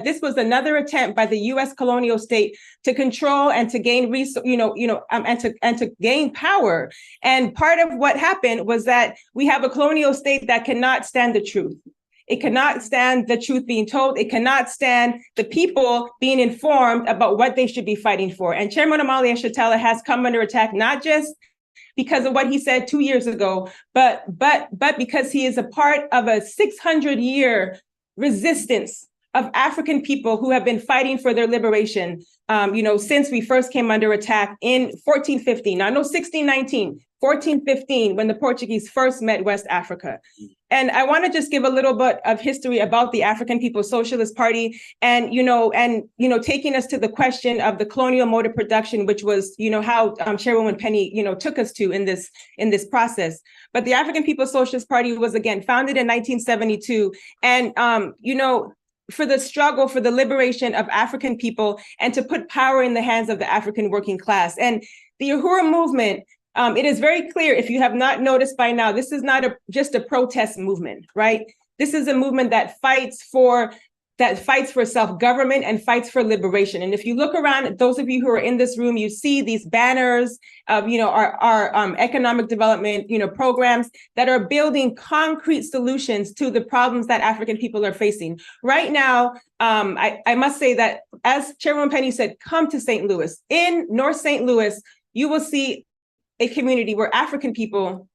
S13: this was another attempt by the U.S. colonial state to control and to gain and to gain power. And part of what happened was that we have a colonial state that cannot stand the truth. It cannot stand the truth being told. It cannot stand the people being informed about what they should be fighting for. And Chairman Omali Yeshitela has come under attack, not just because of what he said 2 years ago, but because he is a part of a 600-year resistance of African people who have been fighting for their liberation, since we first came under attack in 1415. Now, no 1619, 1415, when the Portuguese first met West Africa. And I want to just give a little bit of history about the African People's Socialist Party, and taking us to the question of the colonial mode of production, which was how Chairwoman Penny took us to in this process. But the African People's Socialist Party was again founded in 1972, and for the struggle for the liberation of African people and to put power in the hands of the African working class. And the Uhuru movement, it is very clear, if you have not noticed by now, this is not just a protest movement, right? This is a movement that fights for self-government and fights for liberation. And if you look around, those of you who are in this room, you see these banners of our economic development programs that are building concrete solutions to the problems that African people are facing. Right now, I must say that, as Chairwoman Penny said, come to St. Louis. In North St. Louis, you will see a community where African people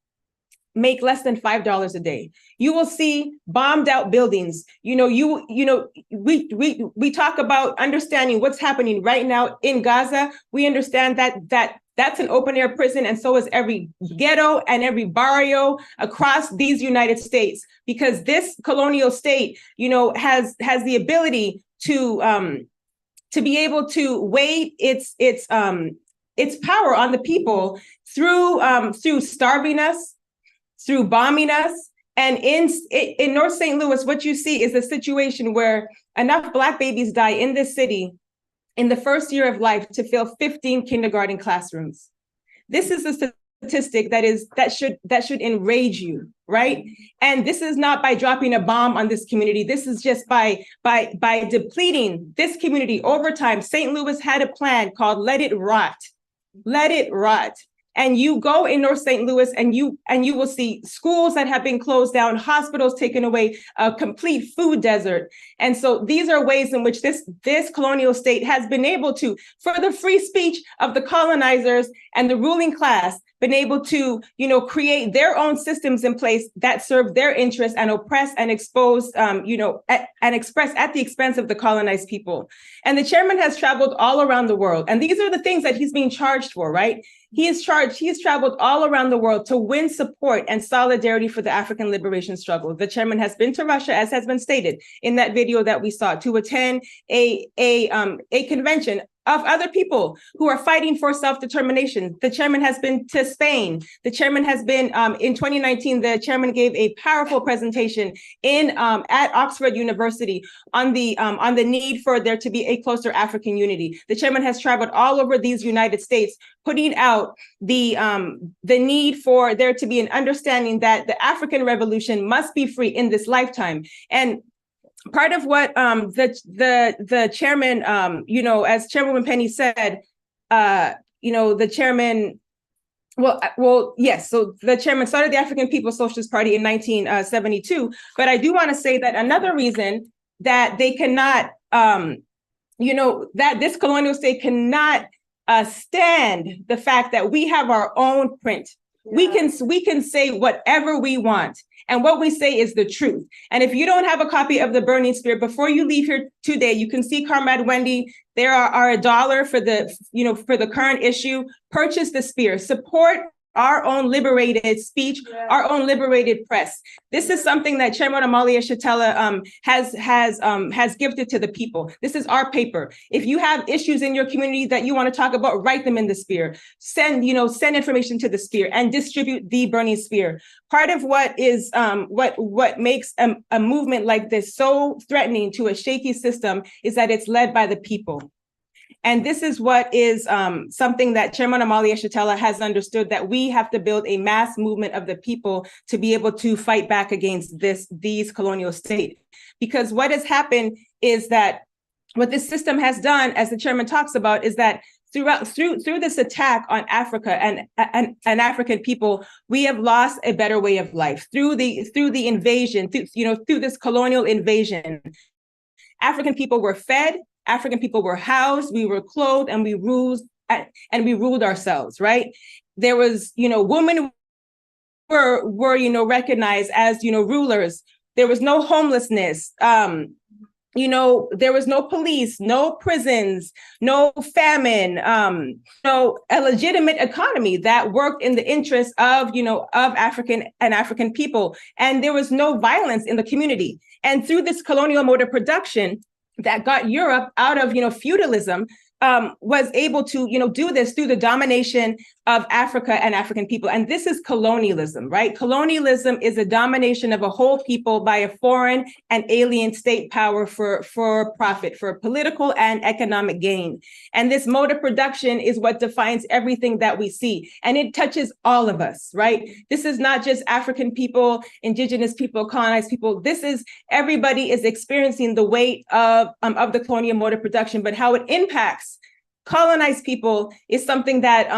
S13: make less than $5 a day. You will see bombed out buildings. We talk about understanding what's happening right now in Gaza. We understand that's an open air prison, and so is every ghetto and every barrio across these United States, because this colonial state, has the ability to be able to weigh its power on the people through starving us, through bombing us. And in North St. Louis, what you see is a situation where enough Black babies die in this city in the first year of life to fill 15 kindergarten classrooms. This is a statistic that should enrage you, right? And this is not by dropping a bomb on this community. This is just by depleting this community over time. St. Louis had a plan called Let It Rot. Let it rot. And you go in North St. Louis and you will see schools that have been closed down, hospitals taken away, a complete food desert. And so these are ways in which this colonial state has been able to, for the free speech of the colonizers and the ruling class, been able to, create their own systems in place that serve their interests and oppress and expose, and express at the expense of the colonized people. And the chairman has traveled all around the world. And these are the things that he's being charged for, right? He's traveled all around the world to win support and solidarity for the African liberation struggle. The chairman has been to Russia, as has been stated in that video that we saw, to attend a convention of other people who are fighting for self-determination. The chairman has been to Spain. The chairman has been, in 2019, the chairman gave a powerful presentation at Oxford University on the need for there to be a closer African unity. The chairman has traveled all over these United States, putting out the need for there to be an understanding that the African revolution must be free in this lifetime. And part of what the chairman, as Chairwoman Penny said, the chairman, yes. So the chairman started the African People's Socialist Party in 1972. But I do want to say that another reason that they cannot, that this colonial state cannot stand the fact that we have our own print. Yeah. We can say whatever we want. And what we say is the truth. And if you don't have a copy of The Burning Spear, before you leave here today, you can see Comrade Wendy. There are $1 for the current issue. Purchase the spear. Support our own liberated speech, our own liberated press. This is something that Chairman Amalia Shatella has gifted to the people. This is our paper. If you have issues in your community that you want to talk about, write them in the spear. Send information to the spear and distribute The Burning Spear. Part of what is what makes a movement like this so threatening to a shaky system is that it's led by the people. And this is what is something that Chairman Amalia Shatella has understood, that we have to build a mass movement of the people to be able to fight back against these colonial state. Because what has happened is that what this system has done, as the chairman talks about, is that through this attack on Africa and African people, we have lost a better way of life. Through the invasion, through this colonial invasion, African people were fed, African people were housed, we were clothed, and we ruled ourselves, right? There was, women were recognized as, rulers. There was no homelessness. There was no police, no prisons, no famine, a legitimate economy that worked in the interest of African people. And there was no violence in the community. And through this colonial mode of production that got Europe out of, feudalism, was able to, do this through the domination of Africa and African people. And this is colonialism, right? Colonialism is a domination of a whole people by a foreign and alien state power for profit, for political and economic gain. And this mode of production is what defines everything that we see. And it touches all of us, right? This is not just African people, indigenous people, colonized people. This is everybody is experiencing the weight of the colonial mode of production, but how it impacts colonized people is something that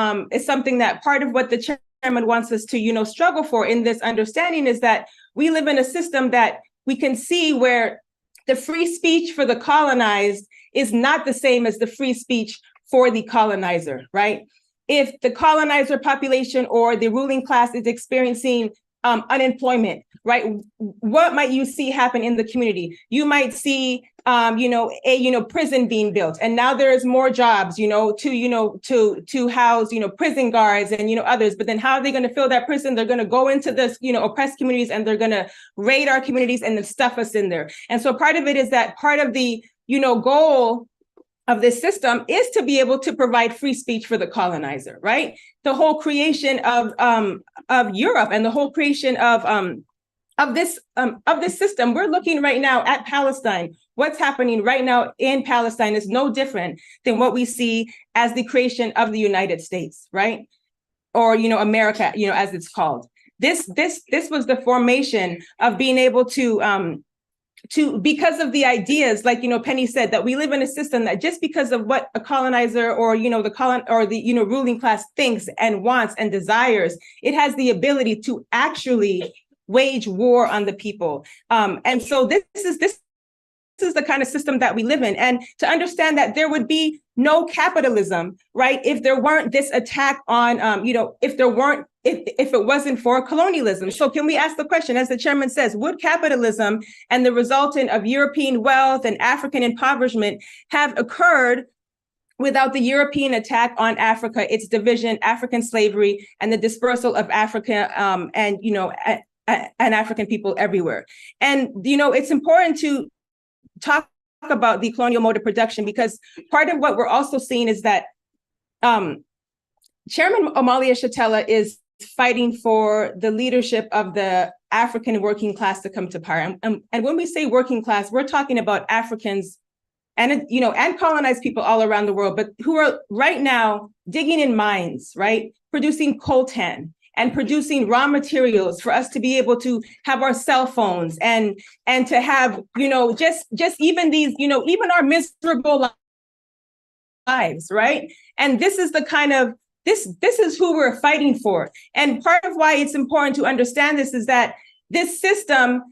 S13: part of what the chairman wants us to, struggle for in this understanding is that we live in a system that we can see where the free speech for the colonized is not the same as the free speech for the colonizer, right? If the colonizer population or the ruling class is experiencing unemployment, right? What might you see happen in the community? You might see, prison being built, and now there's more jobs, to house, prison guards and, others. But then how are they going to fill that prison? They're going to go into this, oppressed communities, and they're going to raid our communities and then stuff us in there. And so part of it is that part of the, goal of this system is to be able to provide free speech for the colonizer, right? The whole creation of Europe and the whole creation of this system. We're looking right now at Palestine. What's happening right now in Palestine is no different than what we see as the creation of the United States, right? Or, America, as it's called. This was the formation of being able to because of the ideas, like, Penny said, that we live in a system that just because of what a colonizer or, the ruling class thinks and wants and desires, it has the ability to actually wage war on the people. And so this is the kind of system that we live in. And to understand that there would be no capitalism, right, if there weren't this attack on, if it wasn't for colonialism. So can we ask the question, as the chairman says, would capitalism and the resultant of European wealth and African impoverishment have occurred without the European attack on Africa, its division, African slavery, and the dispersal of Africa and African people everywhere? And, it's important to talk about the colonial mode of production, because part of what we're also seeing is that Chairman Omali Yeshitela is fighting for the leadership of the African working class to come to power. And when we say working class, we're talking about Africans and colonized people all around the world, but who are right now digging in mines, right? Producing coltan and producing raw materials for us to be able to have our cell phones and to have, just even these, even our miserable lives, right? And this is the kind of, this is who we're fighting for. And part of why it's important to understand this is that this system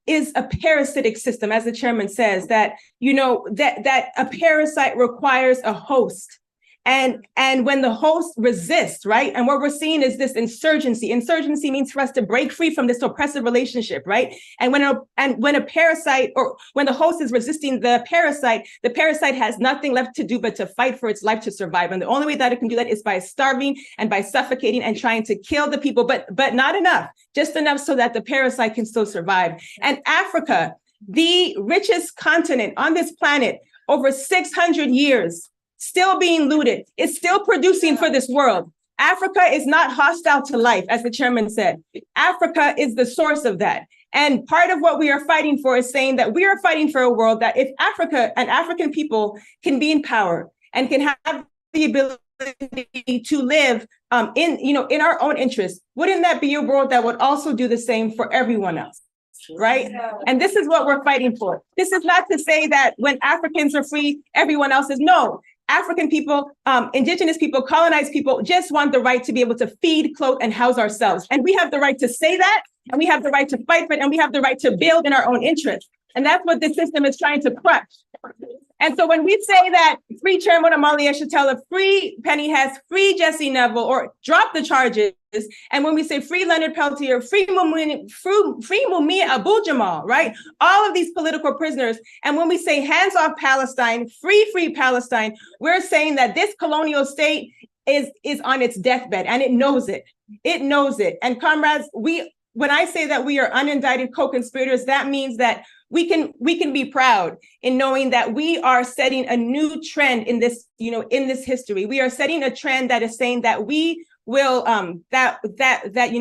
S13: is a parasitic system, as the chairman says, that, that a parasite requires a host. And when the host resists, right? And what we're seeing is this insurgency. Insurgency means for us to break free from this oppressive relationship, right? And when a parasite, or when the host is resisting the parasite has nothing left to do but to fight for its life to survive. And the only way that it can do that is by starving and by suffocating and trying to kill the people, but not enough, just enough so that the parasite can still survive. And Africa, the richest continent on this planet, over 600 years, still being looted, is still producing for this world. Africa is not hostile to life, as the chairman said. Africa is the source of that. And part of what we are fighting for is saying that we are fighting for a world that if Africa and African people can be in power and can have the ability to live in our own interest, wouldn't that be a world that would also do the same for everyone else? Right? And this is what we're fighting for. This is not to say that when Africans are free, everyone else is. No. African people, indigenous people, colonized people just want the right to be able to feed, clothe, and house ourselves. And we have the right to say that, and we have the right to fight for it, and we have the right to build in our own interest. And that's what this system is trying to crush. And so when we say that free Chairman Omali Yeshitela, free Penny Hess, free Jesse Neville, or drop the charges, and when we say free Leonard Peltier, free Mumia Abu-Jamal, right? All of these political prisoners. And when we say hands off Palestine, free Palestine, we're saying that this colonial state is on its deathbed, and it knows it. It knows it. And comrades, when I say that we are unindicted co-conspirators, that means that we can be proud in knowing that we are setting a new trend in this, in this history. We are setting a trend that is saying that we will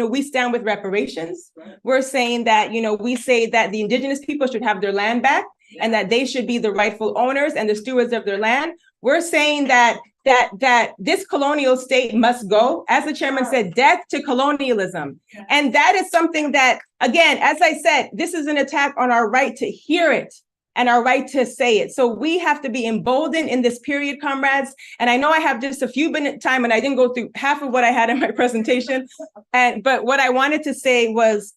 S13: we stand with reparations. We're saying that, we say that the indigenous people should have their land back and that they should be the rightful owners and the stewards of their land. We're saying that this colonial state must go, as the chairman said, death to colonialism. And that is something that, again, as I said, this is an attack on our right to hear it and our right to say it. So we have to be emboldened in this period, comrades. And I know I have just a few minutes time and I didn't go through half of what I had in my presentation. But what I wanted to say was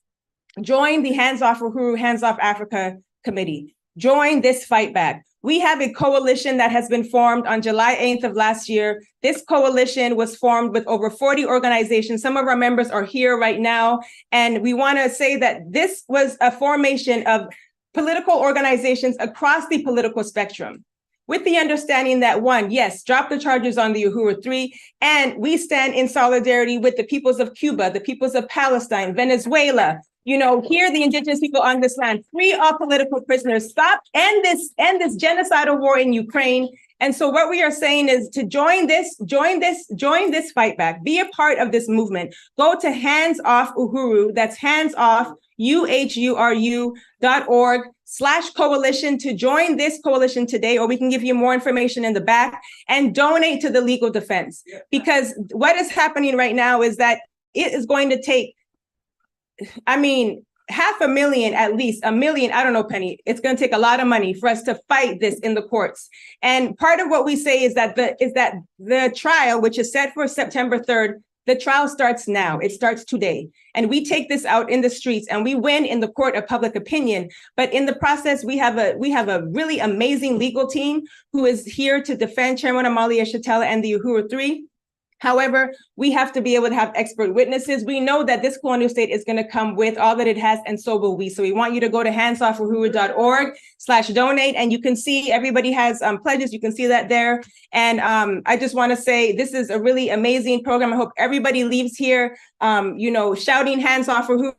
S13: join the Hands Off Uhuru, Hands Off Africa committee. Join this fight back. We have a coalition that has been formed on July 8th of last year. This coalition was formed with over 40 organizations. Some of our members are here right now. And we want to say that this was a formation of political organizations across the political spectrum, with the understanding that, one, yes, drop the charges on the Uhuru 3, and we stand in solidarity with the peoples of Cuba, the peoples of Palestine, Venezuela, here the indigenous people on this land, free all political prisoners, end this genocidal war in Ukraine. And so what we are saying is to join this fight back, be a part of this movement. Go to Hands Off Uhuru, that's HandsOffUHU.org/coalition to join this coalition today, or we can give you more information in the back, and donate to the legal defense. Because what is happening right now is that it is going to take, 500,000, at least $1 million. I don't know, Penny. It's going to take a lot of money for us to fight this in the courts. And part of what we say is that the trial, which is set for September 3rd, the trial starts now. It starts today. And we take this out in the streets and we win in the court of public opinion. But in the process, we have a really amazing legal team who is here to defend Chairwoman Amalia Yeshitela and the Uhuru 3. However, we have to be able to have expert witnesses. We know that this colonial state is going to come with all that it has, and so will we. So we want you to go to handsoffuhuru.org/donate, and you can see everybody has pledges. You can see that there. And I just want to say this is a really amazing program. I hope everybody leaves here, shouting hands off Uhuru,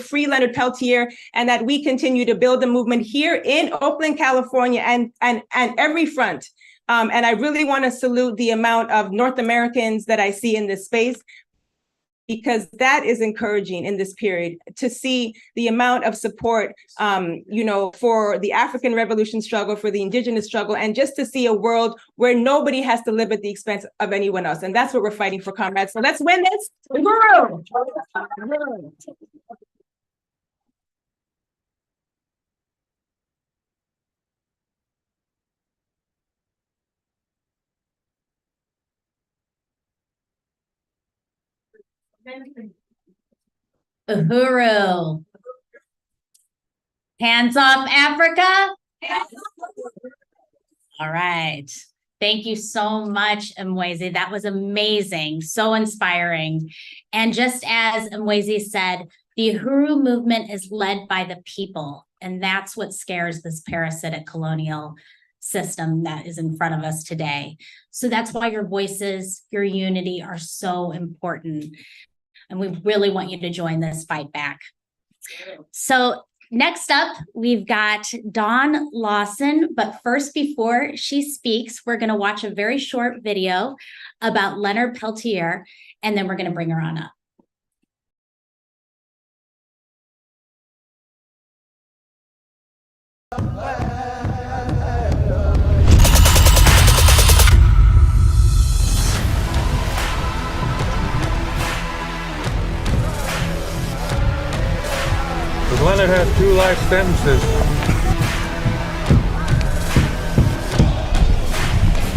S13: free Leonard Peltier, and that we continue to build the movement here in Oakland, California, and every front. And I really want to salute the amount of North Americans that I see in this space, because that is encouraging in this period to see the amount of support, for the African Revolution struggle, for the indigenous struggle, and just to see a world where nobody has to live at the expense of anyone else. And that's what we're fighting for, comrades. So let's win this. Uhuru!
S1: Uhuru. Hands off Africa. All right. Thank you so much, Mwezi. That was amazing. So inspiring. And just as Mwezi said, the Uhuru movement is led by the people. And that's what scares this parasitic colonial system that is in front of us today. So that's why your voices, your unity are so important. And we really want you to join this fight back. So next up, we've got Dawn Lawson. But first, before she speaks, we're going to watch a very short video about Leonard Peltier, and then we're going to bring her on up.
S3: Leonard has 2 life sentences.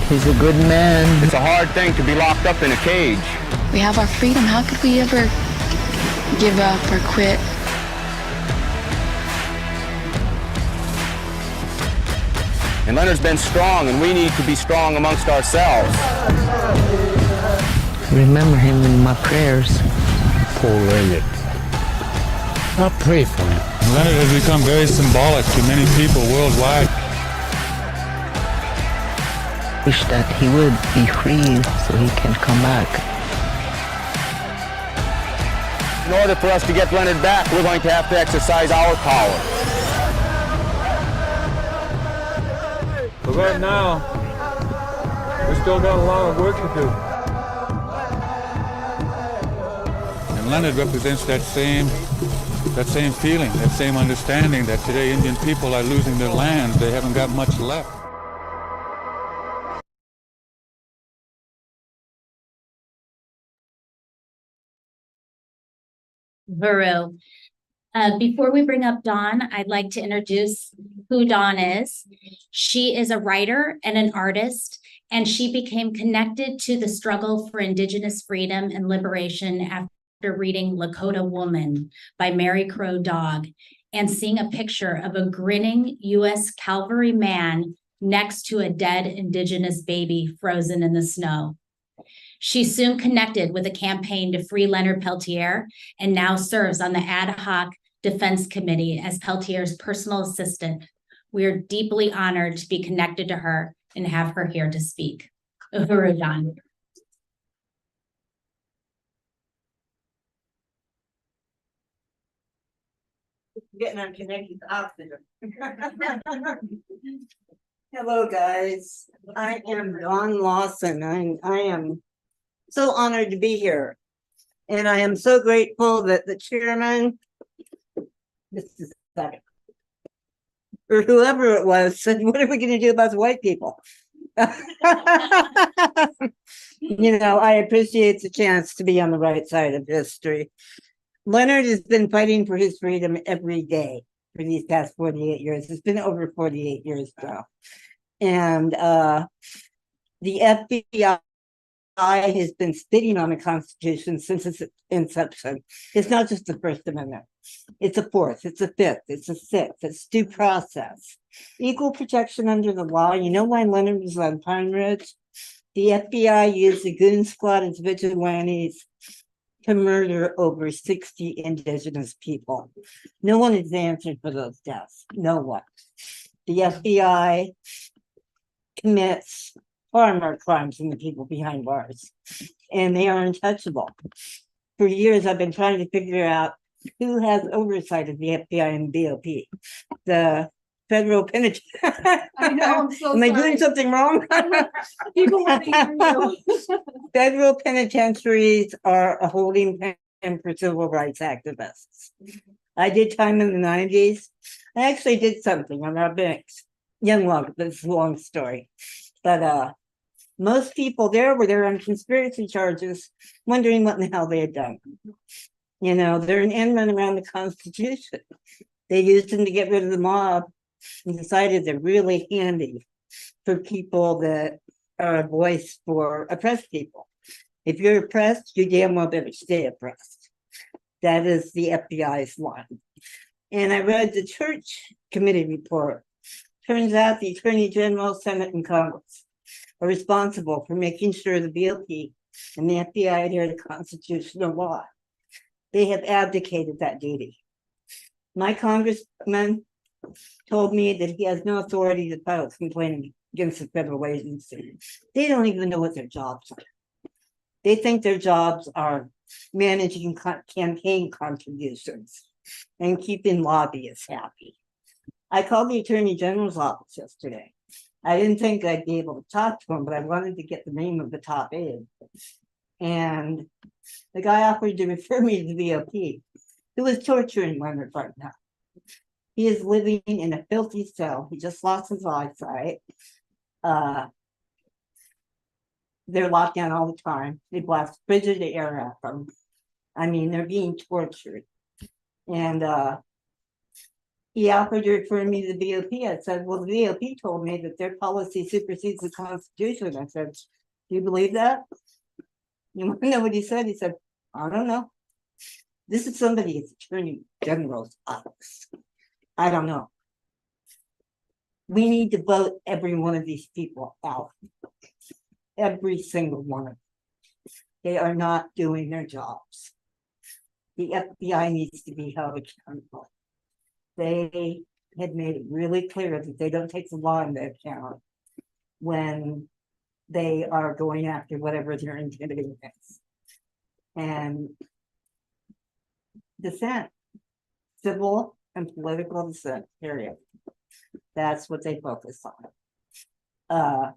S14: He's a good man.
S15: It's a hard thing to be locked up in a cage.
S14: We have our freedom. How could we ever give up or quit?
S15: And Leonard's been strong, and we need to be strong amongst ourselves.
S14: Remember him in my prayers.
S15: Poor Leonard.
S3: I pray for him. Leonard has become very symbolic to many people worldwide.
S14: Wish that he would be free so he can come back.
S15: In order for us to get Leonard back, we're going to have to exercise our power.
S3: But right now, we still got a lot of work to do. And Leonard represents that same feeling, that same understanding that today Indian people are losing their land. They haven't got much left.
S1: Uhuru. Before we bring up Dawn, I'd like to introduce who Dawn is. She is a writer and an artist, and she became connected to the struggle for Indigenous freedom and liberation after reading Lakota Woman by Mary Crow Dog and seeing a picture of a grinning U.S. cavalry man next to a dead Indigenous baby frozen in the snow. She soon connected with a campaign to free Leonard Peltier and now serves on the ad hoc defense committee as Peltier's personal assistant. We are deeply honored to be connected to her and have her here to speak. Uhuru, Dawn.
S16: Getting unconnected to oxygen. Hello, guys. I am Dawn Lawson. I am so honored to be here. And I am so grateful that the chairman, or whoever it was, said, what are we going to do about the white people? I appreciate the chance to be on the right side of history. Leonard has been fighting for his freedom every day for these past 48 years. It's been over 48 years now. And the FBI has been spitting on the Constitution since its inception. It's not just the First Amendment. It's a fourth, it's a fifth, it's a sixth, it's due process. Equal protection under the law. You know why Leonard was on Pine Ridge? The FBI used the goon squad as vigilantes to murder over 60 indigenous people. No one has answered for those deaths. No one. The FBI commits far more crimes than the people behind bars, and they are untouchable. For years, I've been trying to figure out who has oversight of the FBI and BOP. The federal penitentiary.
S4: I know, I'm so
S16: Am I
S4: sorry.
S16: doing something wrong?
S4: People want to hear you.
S16: Federal penitentiaries are a holding pen for civil rights activists. I did time in the 90s. I actually did something. I'm not young love, this is a long story. But most people there were there on conspiracy charges, wondering what in the hell they had done. You know, they're an end run around the Constitution. They used them to get rid of the mob and decided they're really handy for people that are a voice for oppressed people. If you're oppressed, you damn well better stay oppressed. That is the FBI's line. And I read the church committee report. Turns out the Attorney General, Senate, and Congress are responsible for making sure the BOP and the FBI adhere to constitutional law. They have abdicated that duty. My congressman told me that he has no authority to file a complaint against the federal agency. They don't even know what their jobs are. They think their jobs are managing campaign contributions and keeping lobbyists happy. I called the Attorney General's office yesterday. I didn't think I'd be able to talk to him, but I wanted to get the name of the top aide. And the guy offered to refer me to the BOP, who is torturing Leonard right now. He is living in a filthy cell. He just lost his eyesight. They're locked down all the time. They blast frigid air at them. I mean, they're being tortured. And he offered to refer me to the BOP. I said, well, the BOP told me that their policy supersedes the Constitution. I said, do you believe that? You want to know what he said? He said, I don't know. This is somebody's Attorney General's office. I don't know. We need to vote every one of these people out. Every single one of them. They are not doing their jobs. The FBI needs to be held accountable. They had made it really clear that they don't take the law into account when they are going after whatever their intimidating is. And dissent, civil and political dissent, period. That's what they focus on.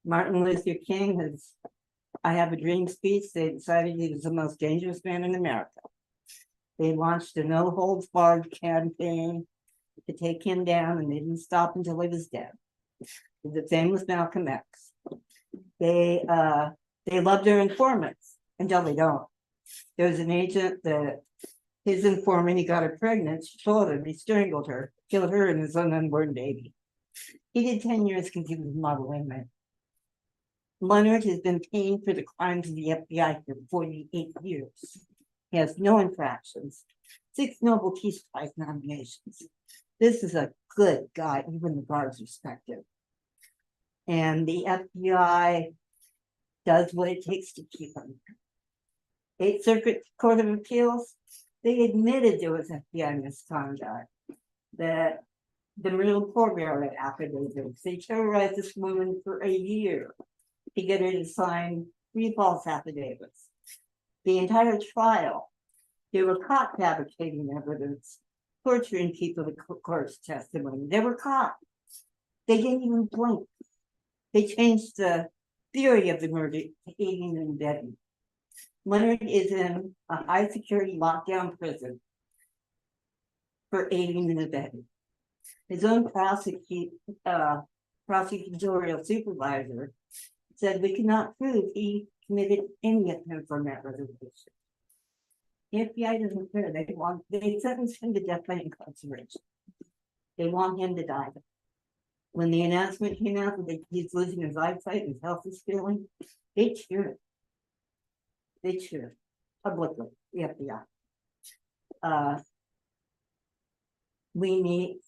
S16: Martin Luther King has, I Have a Dream speech. They decided he was the most dangerous man in America. They launched a no holds barred campaign to take him down, and they didn't stop until he was dead. The same with Malcolm X. They love their informants until they don't. There was an agent that his informant, he got her pregnant, she told him, he strangled her, killed her and his unborn baby. He did 10 years because he was a model inmate. Leonard has been paying for the crimes of the FBI for 48 years. He has no infractions, 6 Nobel Peace Prize nominations. This is a good guy, even the guards respect him. And the FBI does what it takes to keep him. 8th Circuit Court of Appeals, they admitted there was FBI misconduct, that the real forbearance affidavits, they terrorized this woman for a year to get her to sign 3 false affidavits. The entire trial, they were caught fabricating evidence, torturing people to coerce testimony. They were caught. They didn't even blink. They changed the theory of the murder to aiding and abetting. Leonard is in a high security lockdown prison for aiding and abetting. His own prosecutorial supervisor said we cannot prove he committed any offense on that resolution. The FBI doesn't care. They sentenced him to death by incarceration. They want him to die. When the announcement came out that he's losing his eyesight, his health is failing, they cheered. They cheered publicly, the FBI. We need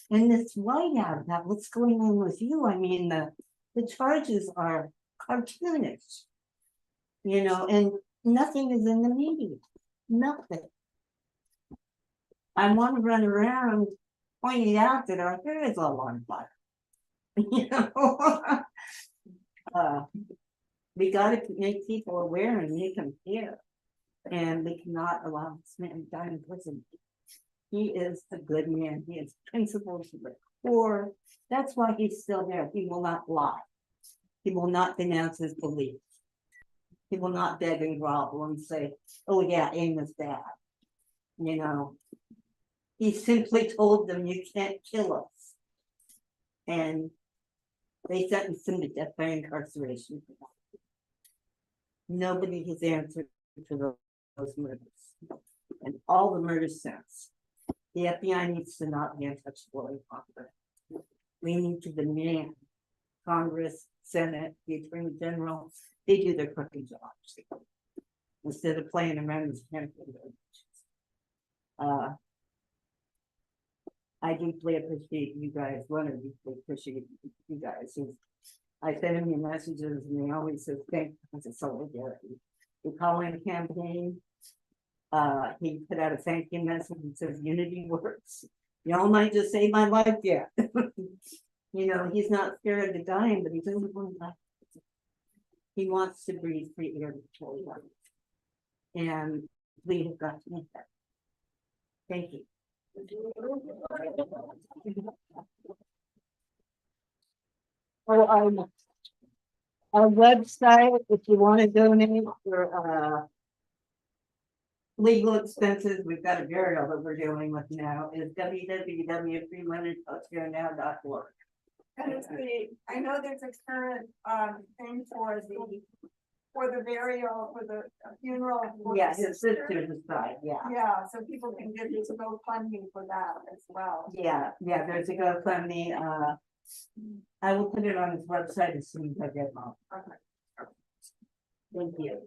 S16: in this whiteout about what's going on with you. I mean, the charges are cartoonish, you know, and nothing is in the media. Nothing. I want to run around pointing out that our hair is all on fire. You know, we got to make people aware and make them care, and we cannot allow this man to die in prison. He is a good man. He has principles to the core. That's why he's still there. He will not lie. He will not denounce his beliefs. He will not beg and grovel and say, "Oh yeah, AIM is bad." You know, he simply told them, "You can't kill us," and they sentenced him to death by incarceration. Nobody has answered for those murders and all the murders since. The FBI needs to not be untouchable any longer. We need to demand Congress, Senate, the Attorney General, they do their crooked jobs instead of playing around with I deeply appreciate you guys. Leonard, deeply appreciate you guys. I send him your messages and he always says thank you for solidarity. We call him a campaign. He put out a thank you message that says unity works. Y'all might just save my life yet. You know, he's not scared of dying, but he doesn't want to die. He wants to breathe free air before he dies. And we have got to make that. Thank you. Oh, our website, if you want to donate for legal expenses, we've got a burial that we're dealing with now, is www.freeleonardpeltiernow.org.
S9: And it's I know there's a current thing for the burial, for the funeral.
S16: Yeah, his sister died, yeah.
S9: Yeah, so people can get this GoFundMe for that as well.
S16: Yeah, there's a GoFundMe. I will put it on his website as soon as I get home.
S9: Okay.
S16: Thank you.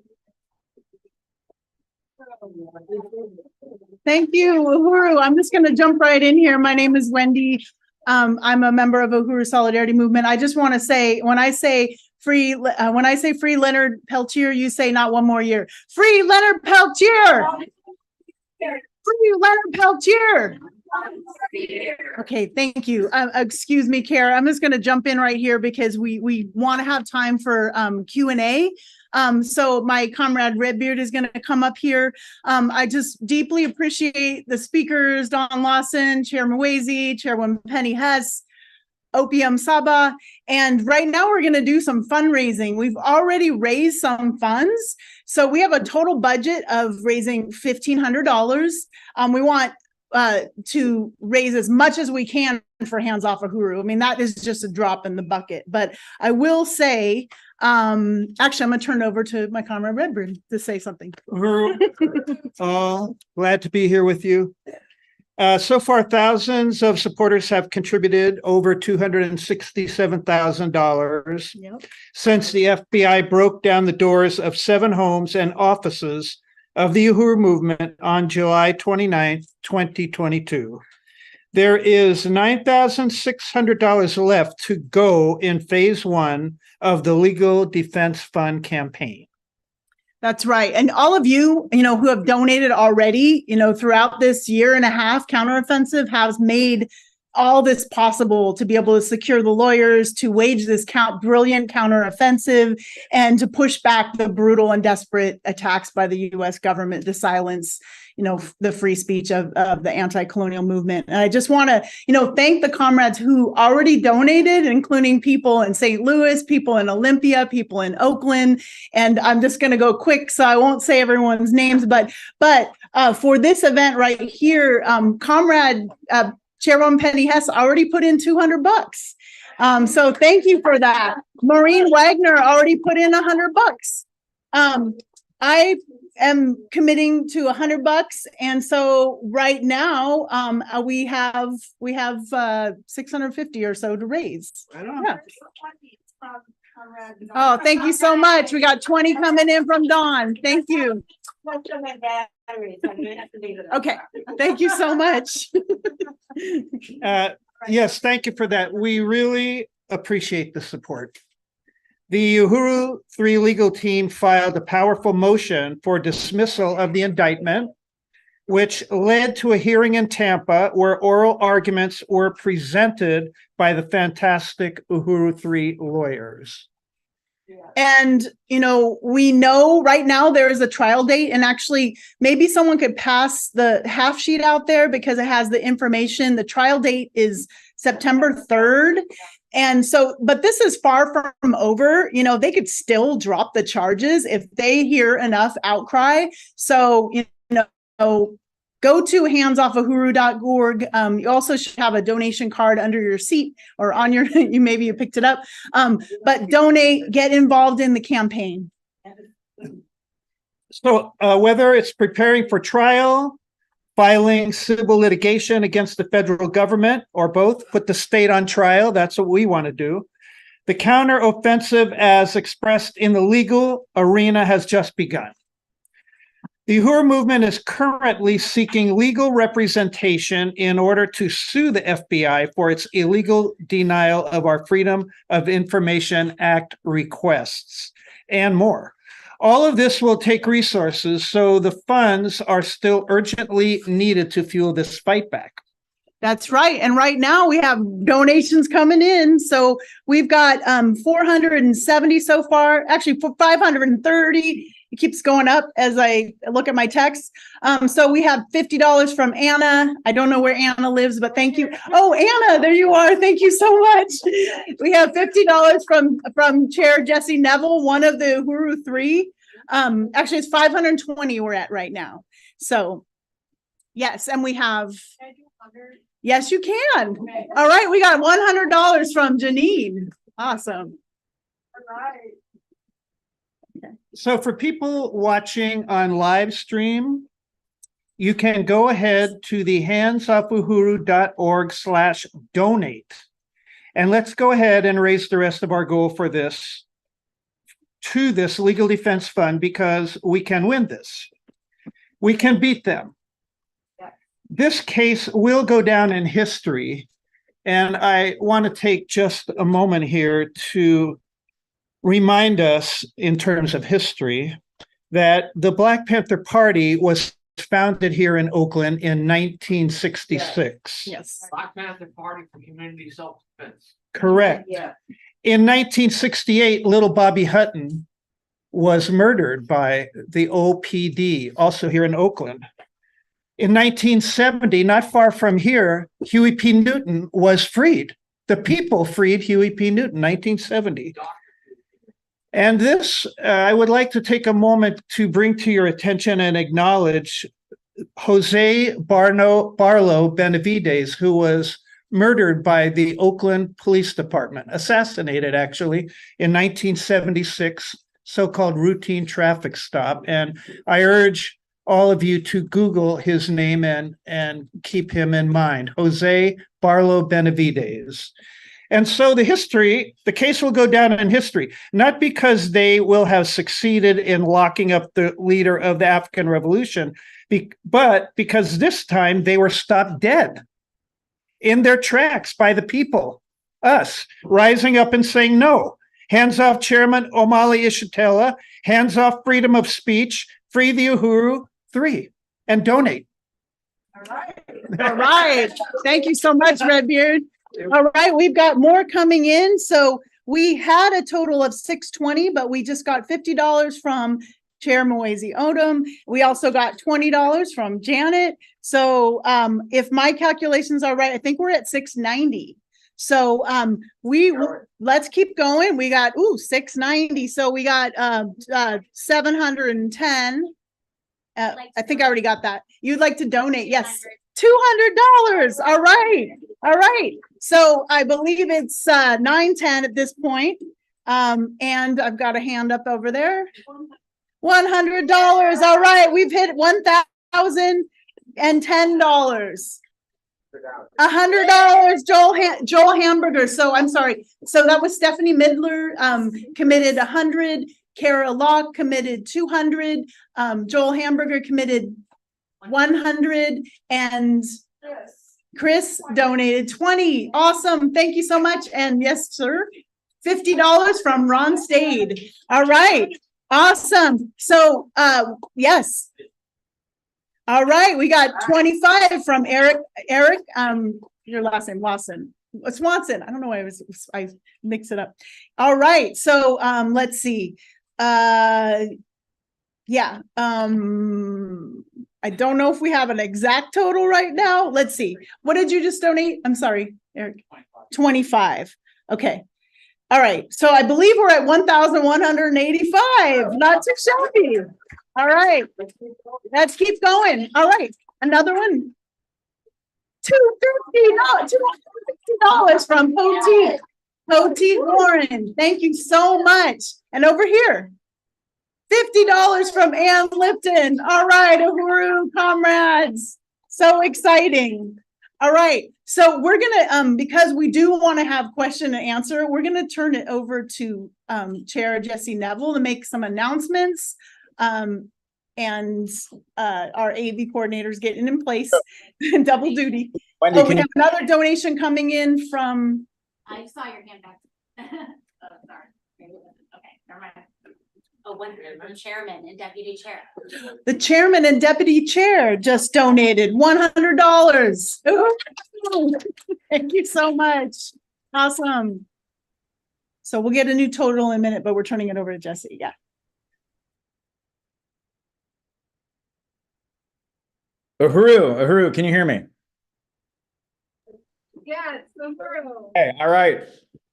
S17: Thank you, Uhuru. I'm just going to jump right in here. My name is Wendy. I'm a member of Uhuru Solidarity Movement. I just want to say, when I say free Leonard Peltier, you say not one more year. Free Leonard Peltier. Free Leonard Peltier. Okay, thank you. Excuse me, Kara. I'm just going to jump in right here because we want to have time for Q&A. So my comrade Redbeard is going to come up here. I just deeply appreciate the speakers, Don Lawson, Chairman Mwezi, Chairwoman Penny Hess, Opium Saba. And right now we're going to do some fundraising. We've already raised some funds. So we have a total budget of raising $1,500. We want to raise as much as we can for Hands Off Uhuru. I mean, that is just a drop in the bucket. But I will say, actually, I'm going to turn it over to my comrade Redbeard to say something.
S18: Uhuru, glad to be here with you. So far, thousands of supporters have contributed over $267,000 since the FBI broke down the doors of 7 homes and offices of the Uhuru movement on July 29th, 2022. There is $9,600 left to go in phase 1 of the Legal Defense Fund campaign.
S17: That's right. And all of you, who have donated already, throughout this year and a half, Counteroffensive has made all this possible to be able to secure the lawyers, to wage this brilliant counteroffensive, and to push back the brutal and desperate attacks by the U.S. government to silence, the free speech of the anti-colonial movement. And I just want to, thank the comrades who already donated, including people in St. Louis, people in Olympia, people in Oakland. And I'm just going to go quick, so I won't say everyone's names, but for this event right here, comrade Chairwoman Penny Hess already put in $200. So thank you for that. Maureen Wagner already put in $100. am committing to $100, and so right now, we have 650 or so to raise. Yeah. Oh, thank you so much. We got 20 coming in from Dawn. Thank you. Okay, thank you so much.
S18: Yes, thank you for that. We really appreciate the support. The Uhuru 3 legal team filed a powerful motion for dismissal of the indictment, which led to a hearing in Tampa where oral arguments were presented by the fantastic Uhuru 3 lawyers.
S17: And, we know right now there is a trial date, and actually maybe someone could pass the half sheet out there because it has the information. The trial date is September 3rd. And so, but this is far from over. They could still drop the charges if they hear enough outcry. So, go to handsoffuhuru.org. You also should have a donation card under your seat or on your, maybe you picked it up. But donate, get involved in the campaign.
S18: So whether it's preparing for trial, filing civil litigation against the federal government, or both, put the state on trial, that's what we want to do. The counteroffensive as expressed in the legal arena has just begun. The Uhuru movement is currently seeking legal representation in order to sue the FBI for its illegal denial of our Freedom of Information Act requests and more. All of this will take resources, so the funds are still urgently needed to fuel this fight back.
S17: That's right. And right now we have donations coming in. So we've got 470 so far, actually 530. It keeps going up as I look at my text. So we have $50 from Anna. I don't know where Anna lives, but thank you. Oh, Anna, there you are. Thank you so much. We have $50 from Chair Jesse Neville, one of the Uhuru 3. Actually, it's 520 we're at right now. So yes, and we have. Yes, you can. Okay. All right, we got $100 from Janine. Awesome. All right.
S18: So for people watching on live stream, you can go ahead to the handsoffuhuru.org/donate. And let's go ahead and raise the rest of our goal for this to this legal defense fund, because we can win this. We can beat them. This case will go down in history. And I want to take just a moment here to remind us, in terms of history, that the Black Panther Party was founded here in Oakland in 1966.
S17: Yes.
S19: Black Panther Party for Community Self-Defense.
S18: Correct.
S19: Yeah.
S18: In 1968, little Bobby Hutton was murdered by the OPD, also here in Oakland. In 1970, not far from here, Huey P. Newton was freed. The people freed Huey P. Newton, 1970. And this, I would like to take a moment to bring to your attention and acknowledge Jose Barlow Benavides, who was murdered by the Oakland Police Department, assassinated actually in 1976, so-called routine traffic stop. And I urge all of you to Google his name and keep him in mind, Jose Barlow Benavides. And so the case will go down in history, not because they will have succeeded in locking up the leader of the African Revolution, but because this time they were stopped dead in their tracks by the people, us, rising up and saying, no, hands off Chairman Omali Yeshitela, hands off freedom of speech, free the Uhuru 3, and donate.
S17: All right. All right. Thank you so much, Redbeard. All right, we've got more coming in. So we had a total of 620, but we just got $50 from Chair Mwezi Odom. We also got $20 from Janet. So if my calculations are right, I think we're at 690. So let's keep going. We got 690. So we got 710. I think I already got that. You'd like to donate? Yes. $200. All right. All right. So I believe it's 9:10 at this point. And I've got a hand up over there. $100. All right, we've hit $1,010. $100, Joel Hamburger. So I'm sorry. So that was Stephanie Midler, committed 100. Kara Locke committed 200. Joel Hamburger committed 100, and Chris donated 20. Awesome. Thank you so much. And yes, sir, $50 from Ron Stade. All right. Awesome. So, yes. All right. We got 25 from Eric, your last name, Lawson. Swanson. I don't know why I mix it up. All right. So, let's see. Yeah. I don't know if we have an exact total right now. Let's see. What did you just donate? I'm sorry, Eric. 25. Okay. All right. So I believe we're at 1,185. Not too shabby. All right. Let's keep going. All right. Another one. $250 from Poteet Warren. Thank you so much. And over here, $50 from Ann Lipton. All right, Uhuru comrades. So exciting. All right. So we're gonna, because we do want to have question and answer, we're gonna turn it over to Chair Jesse Neville to make some announcements. And our AV coordinators getting in place, double duty.
S12: Wendy,
S17: we have another donation coming in from.
S1: I saw your hand back. Oh, sorry. Okay, never mind. Oh, one from chairman and deputy chair.
S17: The chairman and deputy chair just donated $100. Thank you so much. Awesome. So we'll get a new total in a minute, but we're turning it over to Jesse. Yeah.
S12: Uhuru, can you hear me?
S13: Yes, Uhuru.
S12: Hey, all right.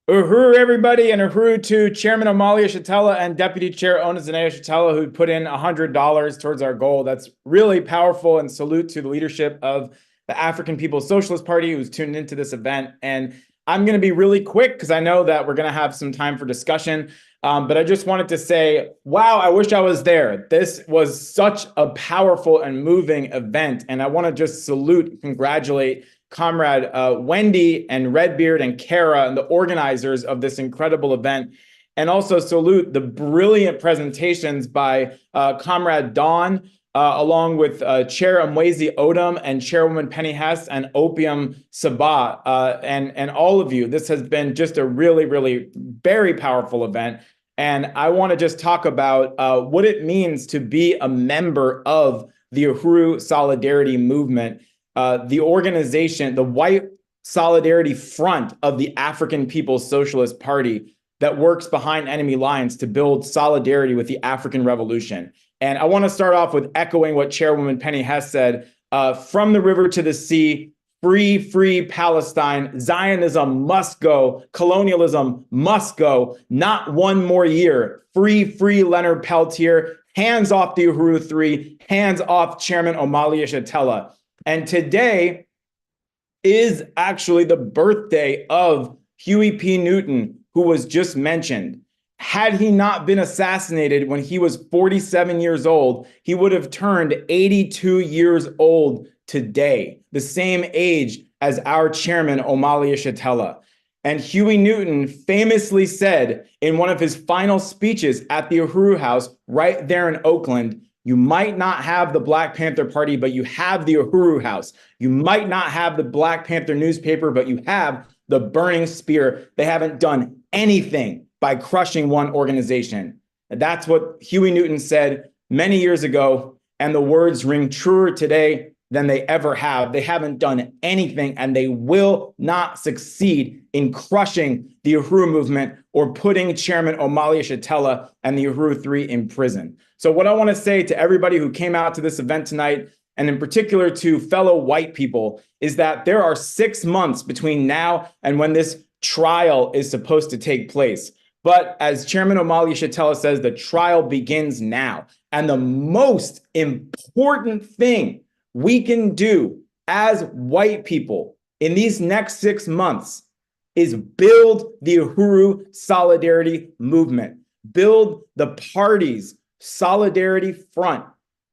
S12: Uhuru, everybody, and Uhuru to Chairman Amalia Shatella and Deputy Chair Ona Zanea Shatella, who put in $100 towards our goal. That's really powerful, and salute to the leadership of the African People's Socialist Party who's tuned into this event. And I'm going to be really quick because I know that we're going to have some time for discussion. But I just wanted to say, wow, I wish I was there. This was such a powerful and moving event. And I want to just salute, congratulate Comrade Wendy and Redbeard and Kara and the organizers of this incredible event. And also salute the brilliant presentations by Comrade Dawn, along with Chair Mwezi Odom and Chairwoman Penny Hess and Opium Sabah, and all of you. This has been just a really, really very powerful event. And I want to just talk about what it means to be a member of the Uhuru Solidarity Movement, the organization, the White Solidarity Front of the African People's Socialist Party that works behind enemy lines to build solidarity with the African Revolution. And I want to start off with echoing what Chairwoman Penny Hess said, from the river to the sea, free, free Palestine, Zionism must go, colonialism must go, not one more year, free, free Leonard Peltier, hands off the Uhuru 3, hands off Chairman Amalia Shatella. And today is actually the birthday of Huey P. Newton, who was just mentioned. Had he not been assassinated when he was 47 years old, he would have turned 82 years old today, the same age as our chairman, Amalia Shatella. And Huey Newton famously said in one of his final speeches at the Uhuru House right there in Oakland, you might not have the Black Panther Party, but you have the Uhuru House. You might not have the Black Panther newspaper, but you have the burning spear. They haven't done anything by crushing one organization. And that's what Huey Newton said many years ago, and the words ring truer today than they ever have. They haven't done anything, and they will not succeed in crushing the Uhuru movement or putting Chairman Amalia Shatella and the Uhuru 3 in prison. So what I want to say to everybody who came out to this event tonight, and in particular to fellow white people, is that there are 6 months between now and when this trial is supposed to take place. But as Chairman Amalia Shatella says, the trial begins now. And the most important thing we can do as white people in these next 6 months is build the Uhuru Solidarity Movement, build the parties solidarity front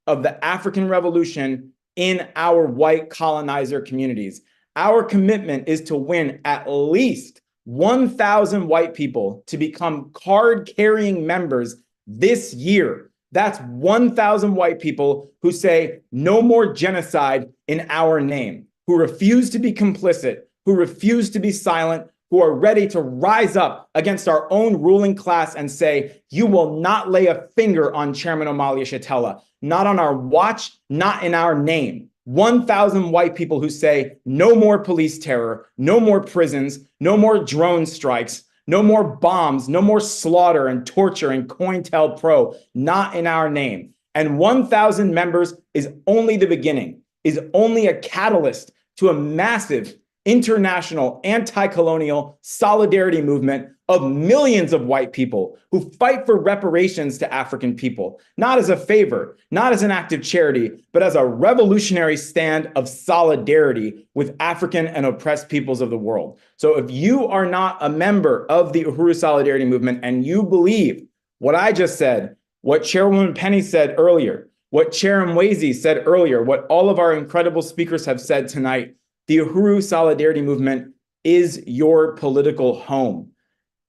S12: of the African Revolution in our white colonizer communities. Our commitment is to win at least 1,000 white people to become card-carrying members this year. That's 1,000 white people who say no more genocide in our name, who refuse to be complicit, who refuse to be silent, who are ready to rise up against our own ruling class and say, you will not lay a finger on Chairman Omali Yeshitela, not on our watch, not in our name. 1,000 white people who say no more police terror, no more prisons, no more drone strikes, no more bombs, no more slaughter and torture and COINTELPRO, not in our name. And 1,000 members is only the beginning, is only a catalyst to a massive international anti-colonial solidarity movement of millions of white people who fight for reparations to African people, not as a favor, not as an act of charity, but as a revolutionary stand of solidarity with African and oppressed peoples of the world. So if you are not a member of the Uhuru Solidarity Movement and you believe what I just said, what Chairwoman Penny said earlier, what Chair Mwezi said earlier, what all of our incredible speakers have said tonight, the Uhuru Solidarity Movement is your political home.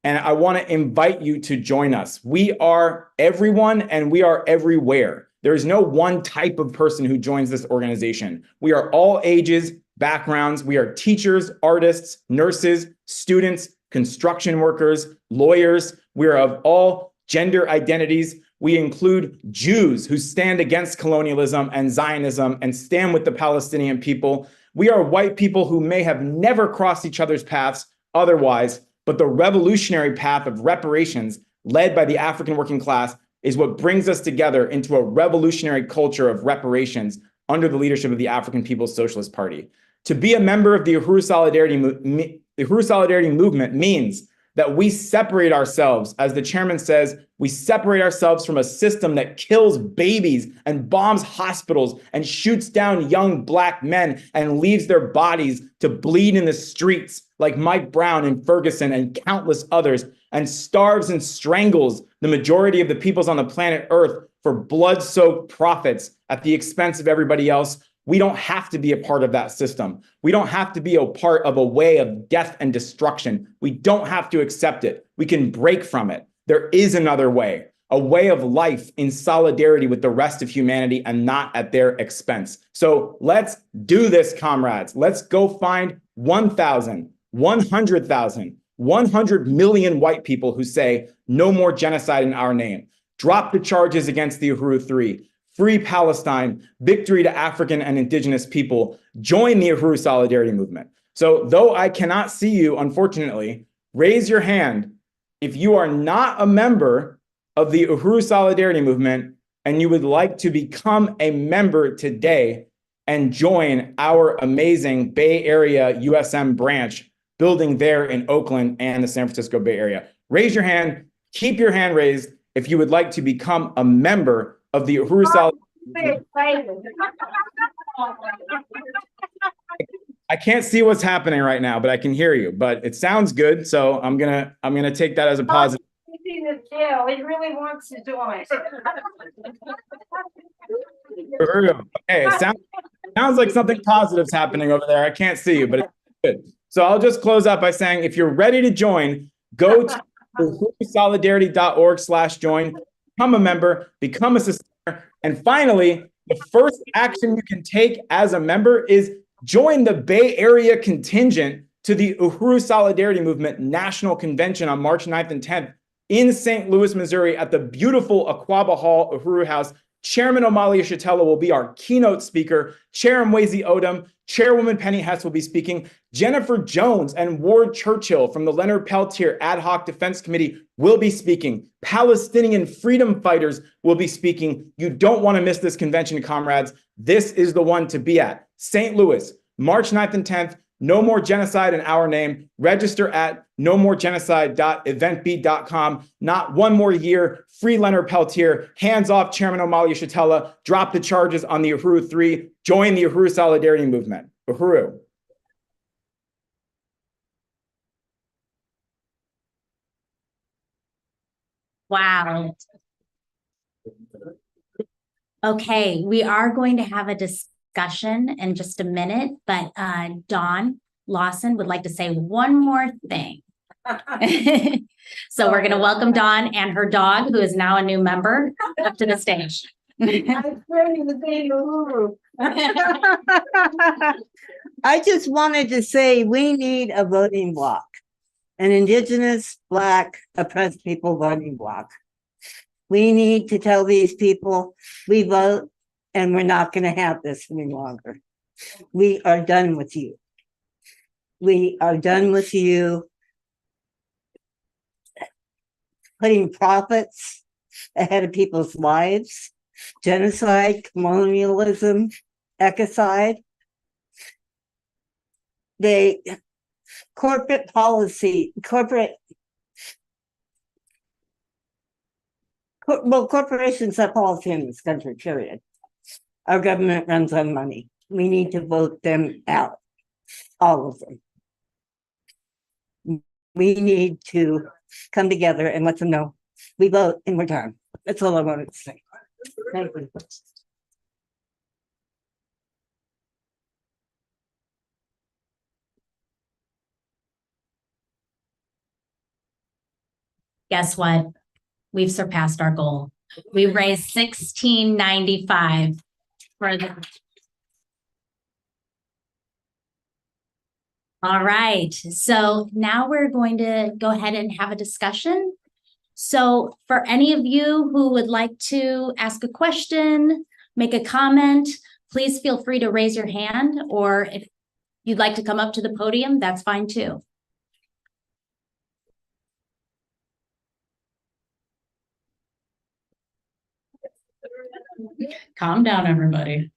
S12: And I want to invite you to join us. We are everyone and we are everywhere. There is no one type of person who joins this organization. We are all ages, backgrounds. We are teachers, artists, nurses, students, construction workers, lawyers. We are of all gender identities. We include Jews who stand against colonialism and Zionism and stand with the Palestinian people. We are white people who may have never crossed each other's paths otherwise, but the revolutionary path of reparations led by the African working class is what brings us together into a revolutionary culture of reparations under the leadership of the African People's Socialist Party. To be a member of the Uhuru Solidarity Movement means that we separate ourselves, as the chairman says, we separate ourselves from a system that kills babies and bombs hospitals and shoots down young Black men and leaves their bodies to bleed in the streets like Mike Brown and Ferguson and countless others, and starves and strangles the majority of the peoples on the planet Earth for blood-soaked profits at the expense of everybody else. We don't have to be a part of that system. We don't have to be a part of a way of death and destruction. We don't have to accept it. We can break from it. There is another way, a way of life in solidarity with the rest of humanity and not at their expense. So let's do this, comrades. Let's go find 1,000, 100,000, 100 million white people who say no more genocide in our name. Drop the charges against the Uhuru 3. Free Palestine, victory to African and indigenous people. Join the Uhuru Solidarity Movement. So though I cannot see you, unfortunately, raise your hand if you are not a member of the Uhuru Solidarity Movement and you would like to become a member today and join our amazing Bay Area USM branch building there in Oakland and the San Francisco Bay Area. Raise your hand, keep your hand raised if you would like to become a member of the Uhuru Solidarity. I can't see what's happening right now, but I can hear you. But it sounds good, so I'm gonna take that as a positive.
S5: He's in jail. He really wants to join.
S12: Okay, it sounds like something positive's happening over there. I can't see you, but it's good. So I'll just close up by saying, if you're ready to join, go to uhurusolidarity.org/join. Become a member, become a sustainer, and finally, the first action you can take as a member is join the Bay Area contingent to the Uhuru Solidarity Movement National Convention on March 9th and 10th in St. Louis, Missouri at the beautiful Aquaba Hall Uhuru House. Chairman Omali Yeshitela will be our keynote speaker. Chair Mwezi Odom, Chairwoman Penny Hess will be speaking. Jennifer Jones and Ward Churchill from the Leonard Peltier Ad Hoc Defense Committee will be speaking. Palestinian freedom fighters will be speaking. You don't want to miss this convention, comrades. This is the one to be at. St. Louis, March 9th and 10th. No more genocide in our name. Register at nomoregenocide.eventbrite.com. Not one more year. Free Leonard Peltier. Hands off Chairman Omali Yeshitela. Drop the charges on the Uhuru 3. Join the Uhuru Solidarity Movement. Uhuru.
S1: Wow. Okay, we are going to have a discussion in just a minute, but Dawn Lawson would like to say one more thing. So we're going to welcome Dawn and her dog, who is now a new member, up to the stage.
S16: I'm ready to say Uhuru. I just wanted to say we need a voting bloc, an Indigenous, Black, oppressed people voting bloc. We need to tell these people we vote and we're not going to have this any longer. We are done with you. We are done with you putting profits ahead of people's lives, genocide, colonialism, ecocide. Corporate policy, corporations have policy in this country, period. Our government runs on money. We need to vote them out, all of them. We need to come together and let them know we vote and we're done. That's all I wanted to say. Thank you.
S1: Guess what? We've surpassed our goal. We raised $16.95 for the. All right, so now we're going to go ahead and have a discussion. So for any of you who would like to ask a question, make a comment, please feel free to raise your hand, or if you'd like to come up to the podium, that's fine too. Calm down, everybody.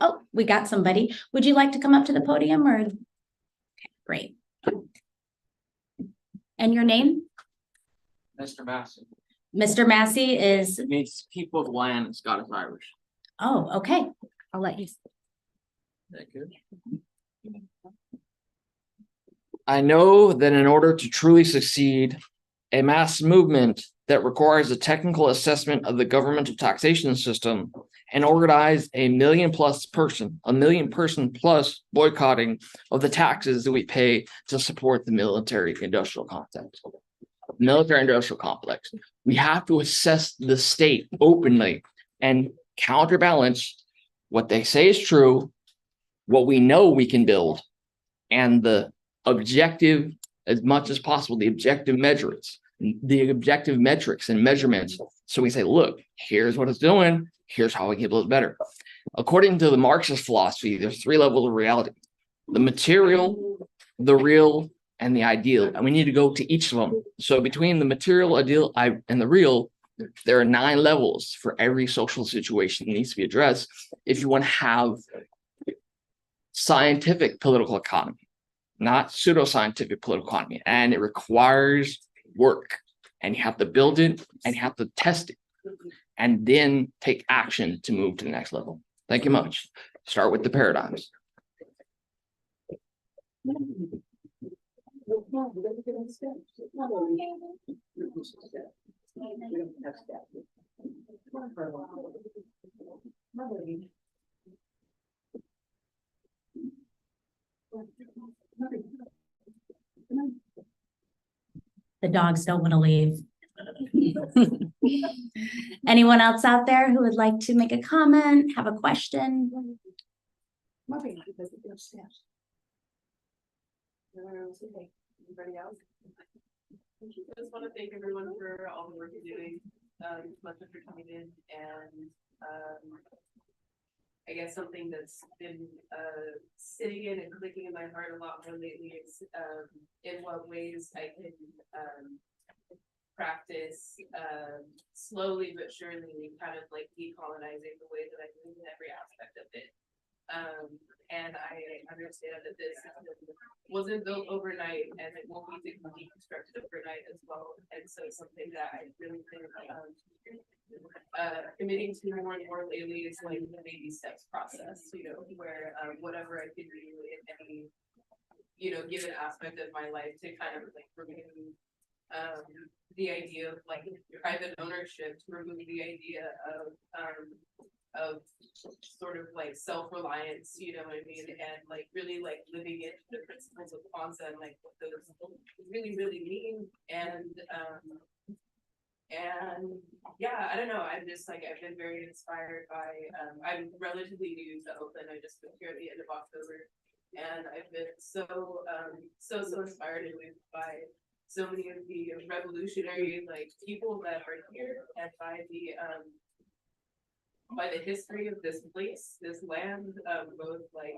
S1: Oh, we got somebody. Would you like to come up to the podium or? Okay, great. And your name?
S19: Mr. Massey.
S1: Mr. Massey is.
S19: It means people of the land in Scottish Irish.
S1: Oh, okay. I'll let you.
S19: That good? I know that in order to truly succeed, a mass movement that requires a technical assessment of the governmental taxation system and organize a million person plus boycotting of the taxes that we pay to support the military industrial complex. We have to assess the state openly and counterbalance what they say is true, what we know we can build, and the objective, as much as possible, the objective metrics and measurements. So we say, look, here's what it's doing. Here's how we can build it better. According to the Marxist philosophy, there's 3 levels of reality: the material, the real, and the ideal. And we need to go to each of them. So between the material, ideal, and the real, there are 9 levels for every social situation that needs to be addressed if you want to have scientific political economy, not pseudoscientific political economy. And it requires work, and you have to build it and you have to test it and then take action to move to the next level. Thank you much. Start with the paradigms.
S1: The dogs don't want to leave. Anyone else out there who would like to make a comment, have a question?
S4: Anybody else? I just want to thank everyone for all the work you're doing. Much for coming in, and I guess something that's been sitting in and clicking in my heart a lot more lately is in what ways I can practice slowly but surely kind of like decolonizing the way that I move in every aspect of it. and I understand that this wasn't built overnight and it won't be deconstructed overnight as well. And so something that I really think committing to more and more lately is like the baby steps process, where whatever I can do in any, given aspect of my life to kind of like remove the idea of like private ownership, to remove the idea of sort of like self-reliance, you know what I mean, and like really like living into the principles of Kwanzaa and like what those really mean. And yeah, I don't know, I'm just like, I've been very inspired by I'm relatively new to Oakland. I just moved here at the end of October, and I've been so inspired and moved by so many of the revolutionary like people that are here, and by the history of this place, this land, both like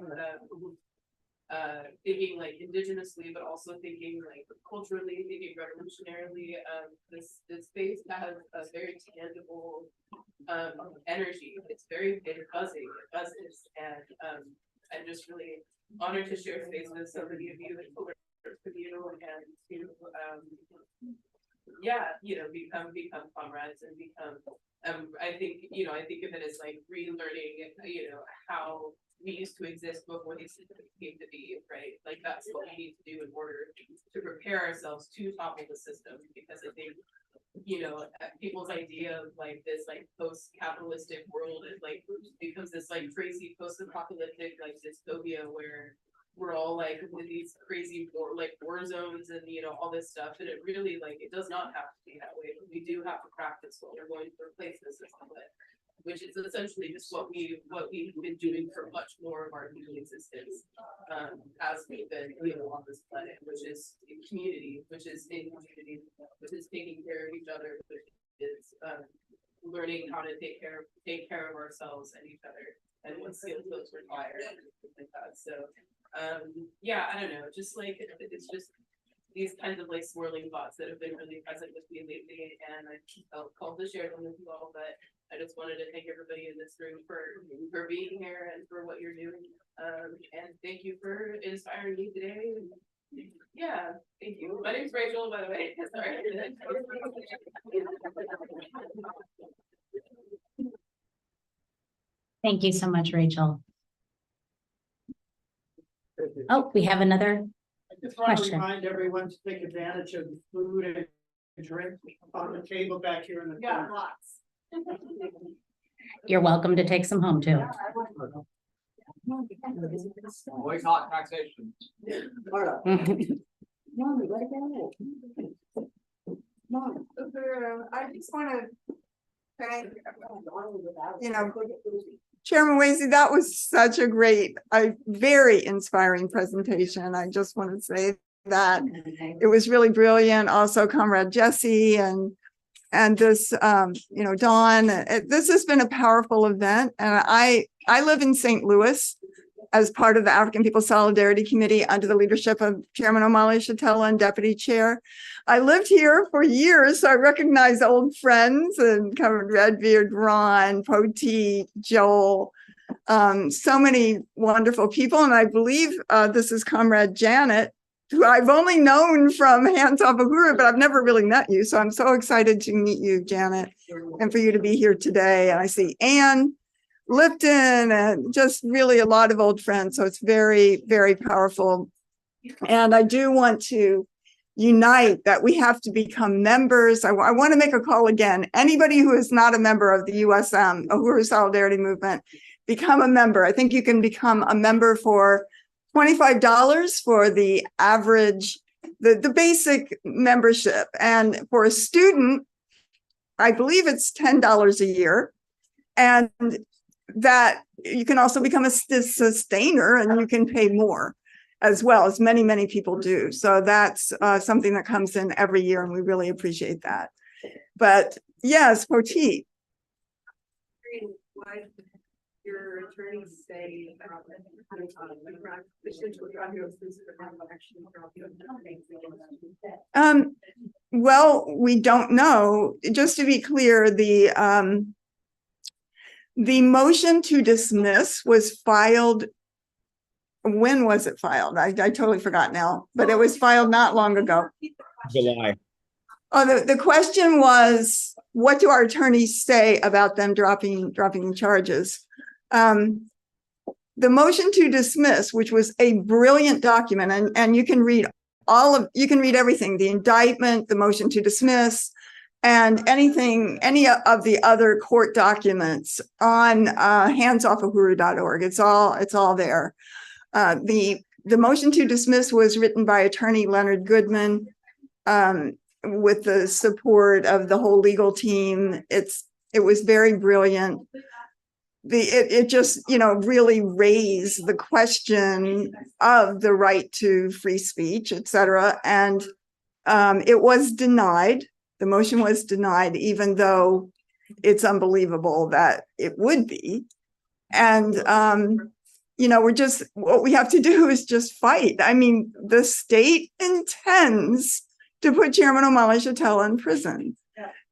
S4: thinking like indigenously, but also thinking like culturally, thinking revolutionarily. This space has a very tangible energy. It's very buzzing, it buzzes, and I'm just really honored to share space with so many of you and for you, and to become comrades and become I think of it as like relearning, how we used to exist before these systems came to be, right? Like that's what we need to do in order to prepare ourselves to topple the system, because I think, people's idea of like this like post-capitalistic world is like becomes this like crazy post-apocalyptic like dystopia where we're all like with these crazy war zones and all this stuff, and it really like it does not have to be that way. But we do have to practice what we're going to replace the system with, which is essentially just what we've been doing for much more of our human existence, as we've been on this planet, which is in community, which is taking care of each other, which is learning how to take care of ourselves and each other, and what skills those require and things like that. So yeah, I don't know, just like it's just these kinds of like swirling thoughts that have been really present with me lately, and I felt called to share them with you all. But I just wanted to thank everybody in this room for being here and for what you're doing, and thank you for inspiring me today. Yeah, thank you. My name's Rachel, by the way. Sorry.
S1: Thank you so much, Rachel. Oh, we have another
S18: I just want to
S1: question.
S18: remind everyone to take advantage of the food and drink on the table back here in the corner.
S4: Lots.
S1: You're welcome to take some home too.
S15: Boycott taxation.
S9: I just want to thank, Chairman Mwezi, that was such a very inspiring presentation. I just want to say that it was really brilliant. Also, Comrade Jesse and this, Dawn. This has been a powerful event, and I live in St. Louis as part of the African People's Solidarity Committee under the leadership of Chairman Omali Yeshitela and Deputy Chair. I lived here for years, so I recognize old friends and Comrade Redbeard, Ron, Poteet, Joel, so many wonderful people. And I believe this is Comrade Janet, who I've only known from Hands Off Uhuru, but I've never really met you. So I'm so excited to meet you, Janet, and for you to be here today. And I see Anne Lipton and just really a lot of old friends. So it's very, very powerful. And I do want to unite that we have to become members. I want to make a call again. Anybody who is not a member of the USM, Uhuru Solidarity Movement, become a member. I think you can become a member for $25 for the average, the basic membership. And for a student, I believe it's $10 a year. And that you can also become a sustainer, and you can pay more as well, as many, many people do. So that's something that comes in every year, and we really appreciate that. But yes, Poteet.
S4: Your attorneys say
S9: well, we don't know. Just to be clear, the motion to dismiss was filed When was it filed? I totally forgot now, but it was filed not long ago.
S12: July.
S9: Oh, the question was, what do our attorneys say about them dropping charges? The motion to dismiss, which was a brilliant document, and you can read everything, the indictment, the motion to dismiss, and any of the other court documents on handsoffuhuru.org. It's all there. The motion to dismiss was written by attorney Leonard Goodman, with the support of the whole legal team. It was very brilliant. It just, really raised the question of the right to free speech, et cetera. And it was denied. The motion was denied, even though it's unbelievable that it would be. And, what we have to do is just fight. I mean, the state intends to put Chairman Omali Yeshitela in prison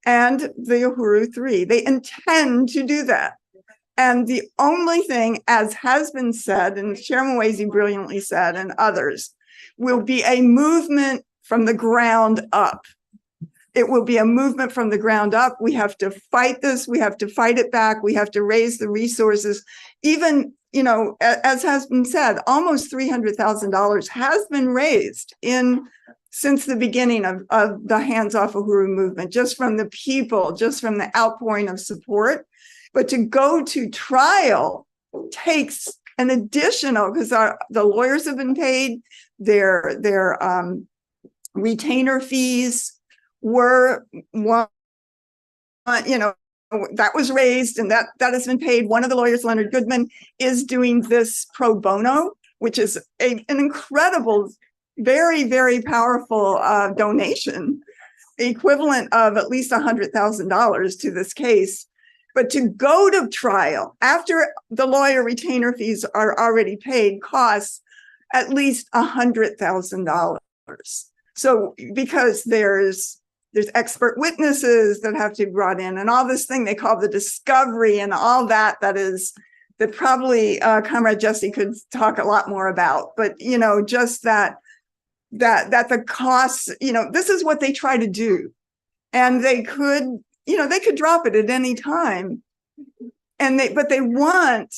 S9: and the Uhuru 3. They intend to do that. And the only thing, as has been said, and Chairman Mwezi brilliantly said, and others, will be a movement from the ground up. It will be a movement from the ground up. We have to fight this. We have to fight it back. We have to raise the resources. Even, as has been said, almost $300,000 has been raised since the beginning of the Hands Off Uhuru movement, just from the people, just from the outpouring of support. But to go to trial takes an additional, because the lawyers have been paid, their retainer fees were that was raised, and that has been paid. One of the lawyers, Leonard Goodman, is doing this pro bono, which is an incredible, very, very powerful donation, equivalent of at least $100,000 to this case. But to go to trial after the lawyer retainer fees are already paid costs at least $100,000. So because there's expert witnesses that have to be brought in, and all this thing they call the discovery and all that probably Comrade Jesse could talk a lot more about. But just that the costs, this is what they try to do, and they could drop it at any time, but they want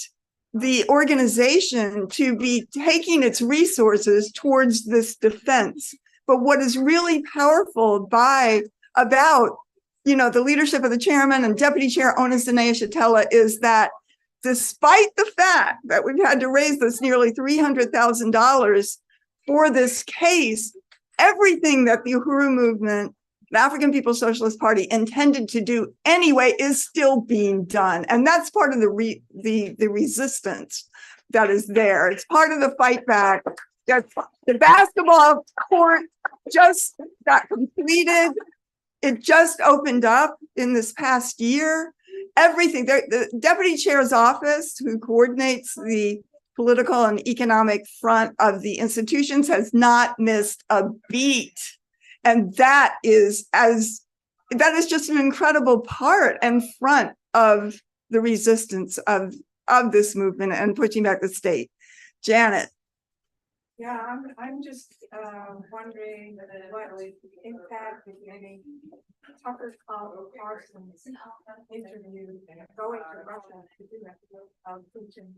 S9: the organization to be taking its resources towards this defense. But what is really powerful about the leadership of the chairman and deputy chair Onasene Yeshitela is that despite the fact that we've had to raise this nearly $300,000 for this case, everything that the Uhuru movement, the African People's Socialist Party, intended to do anyway is still being done. And that's part of the resistance that is there. It's part of the fight back. The basketball court just got completed. It just opened up in this past year. Everything, the deputy chair's office, who coordinates the political and economic front of the institutions, has not missed a beat. And that is just an incredible part and front of the resistance of this movement and pushing back the state. Janet.
S20: Yeah, I'm just wondering what impact, if any, Tucker Carlson's interview going to Russia to do Putin,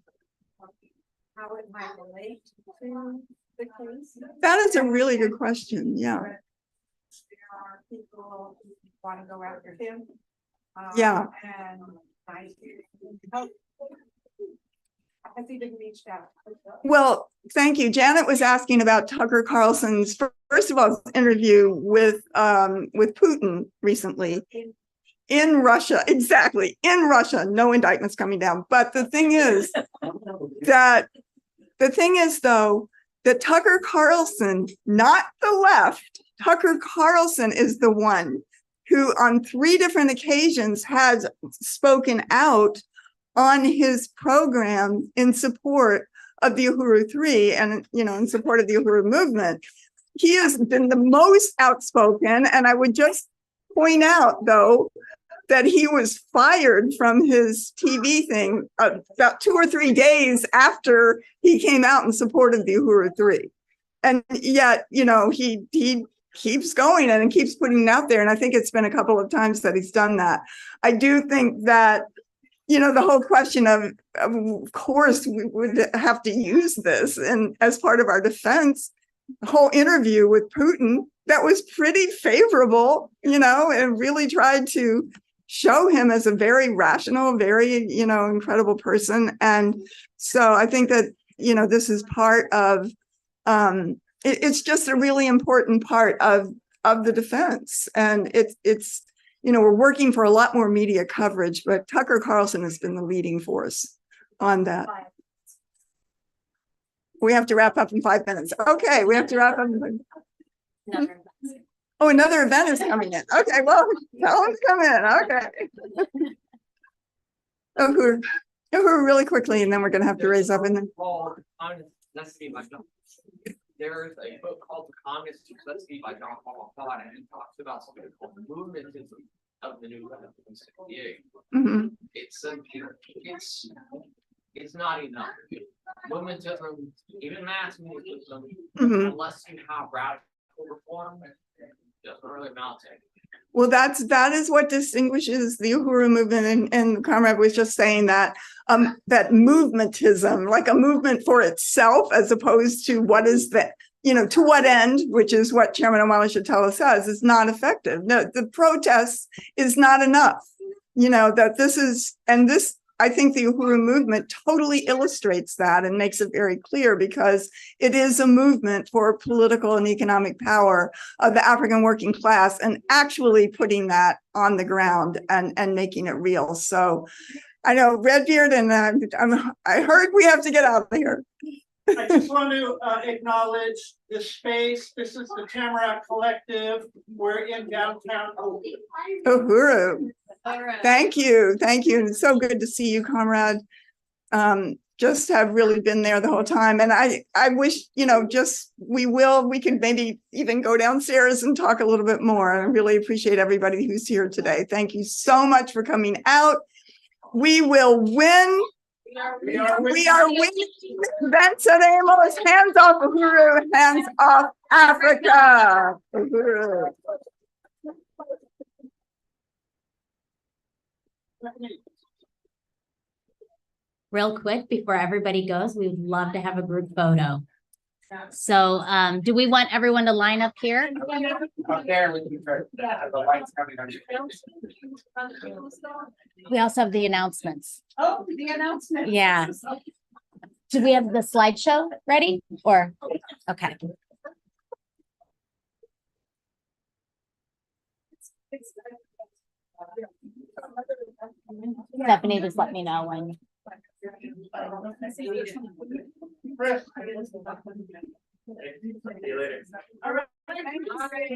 S20: how it might relate to the case.
S9: That is a really good question. Yeah.
S20: There are people who want to go after him.
S9: Yeah.
S20: And has he been reached out?
S9: Well, thank you. Janet was asking about Tucker Carlson's, first of all, interview with Putin recently in Russia. Exactly, in Russia. No indictments coming down. But the thing is though, that Tucker Carlson, not the left, Tucker Carlson is the one who on 3 different occasions has spoken out on his program in support of the Uhuru 3 and, in support of the Uhuru movement. He has been the most outspoken. And I would just point out, though, that he was fired from his TV thing about 2 or 3 days after he came out in support of the Uhuru 3. And yet, you know, he keeps going and keeps putting it out there. And I think it's been a couple of times that he's done that. I do think that, you know, the whole question of course, we would have to use this and as part of our defense, the whole interview with Putin, that was pretty favorable, you know, and really tried to show him as a very rational, very, you know, incredible person. And so I think that, you know, this is part of, it's just a really important part of the defense. And it's, you know, we're working for a lot more media coverage, but Tucker Carlson has been the leading force on that. We have to wrap up in 5 minutes. Okay, we have to wrap up in 5 minutes. Oh, another event is coming in. Okay, well, tell them to come in. Okay. Uhuru, really quickly, and then we're going to have to raise up. And then
S21: there's a book called The Communist Necessity by John Paul Potter, and it talks about something called the movementism of the new 1968.
S9: Mm-hmm.
S21: It's not enough. Movementism, even mass movementism, unless you have radical reform, doesn't really amount to anything.
S9: Well, that is what distinguishes the Uhuru movement, and Comrade was just saying that that movementism, like a movement for itself, as opposed to what is the, you know, to what end, which is what Chairman Omali Yeshitela says, is not effective. No, the protest is not enough. You know, that this is, and this, I think the Uhuru movement totally illustrates that and makes it very clear, because it is a movement for political and economic power of the African working class, and actually putting that on the ground and making it real. So I know Redbeard, and I heard we have to get out of here.
S18: I just want to acknowledge this space. This is the Tamarack Collective. We're in downtown
S9: Uhuru. Thank you. Thank you. And it's so good to see you, Comrade. Just have really been there the whole time. And I wish, you know, we can maybe even go downstairs and talk a little bit more. I really appreciate everybody who's here today. Thank you so much for coming out. We will win. We are winning. Vincent Amos, hands off Uhuru, hands off Africa. Uhuru.
S1: Real quick, before everybody goes, we would love to have a group photo. So do we want everyone to line up here? We also have the announcements.
S17: Oh, the announcement.
S1: Yeah. Do we have the slideshow ready? Or, okay. Stephanie, just let me know when.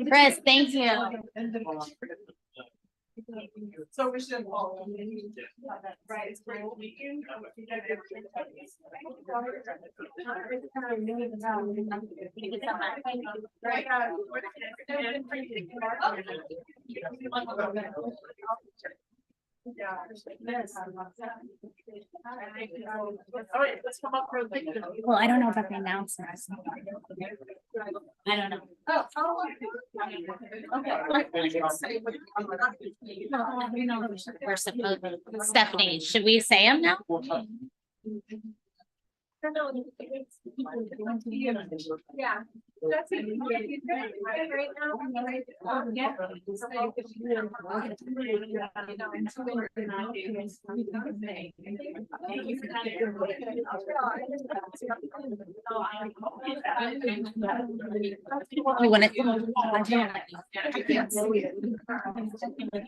S1: Chris, thank you.
S17: So we should all right. It's great to meet you.
S1: Well, I don't know about the announcements. I don't know. We're supposed to. Stephanie, should we say them now?
S17: Yeah. That's it. Right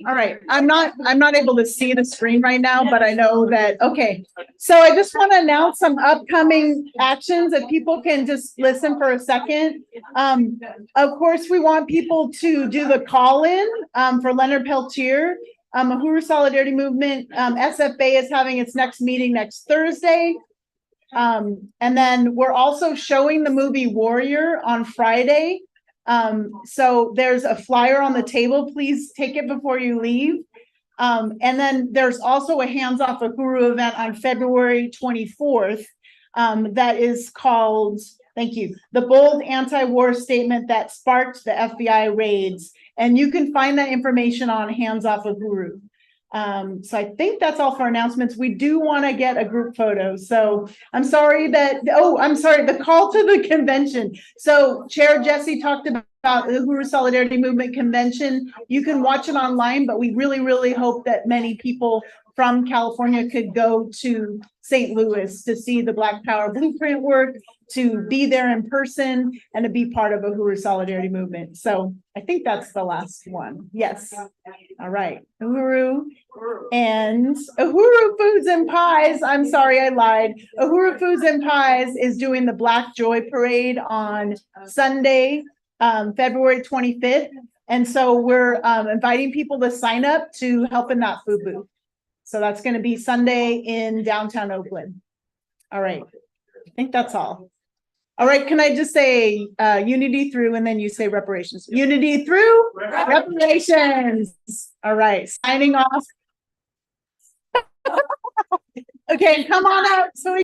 S17: All right, I'm not able to see the screen right now, but I know that, okay. So I just want to announce some upcoming actions that people can just listen for a second. Of course, we want people to do the call-in for Leonard Peltier. Uhuru Solidarity Movement, SFA is having its next meeting next Thursday. And then we're also showing the movie Warrior on Friday. So there's a flyer on the table. Please take it before you leave. And then there's also a Hands Off Uhuru event on February 24th that is called, thank you, the bold anti-war statement that sparked the FBI raids. And you can find that information on Hands Off Uhuru. So I think that's all for announcements. We do want to get a group photo. So I'm sorry that, the call to the convention. So Chair Jesse talked about the Uhuru Solidarity Movement Convention. You can watch it online, but we really, really hope that many people from California could go to St. Louis to see the Black Power Blueprint work, to be there in person, and to be part of Uhuru Solidarity Movement. So I think that's the last one. Yes. All right. Uhuru and Uhuru Foods and Pies. I'm sorry, I lied. Uhuru Foods and Pies is doing the Black Joy Parade on Sunday, February 25th. And so we're inviting people to sign up to help in that food booth. So that's going to be Sunday in downtown Oakland. All right. I think that's all. All right. Can I just say unity through, and then you say reparations. Unity through reparations. All right. Signing off. Okay. Come on out. So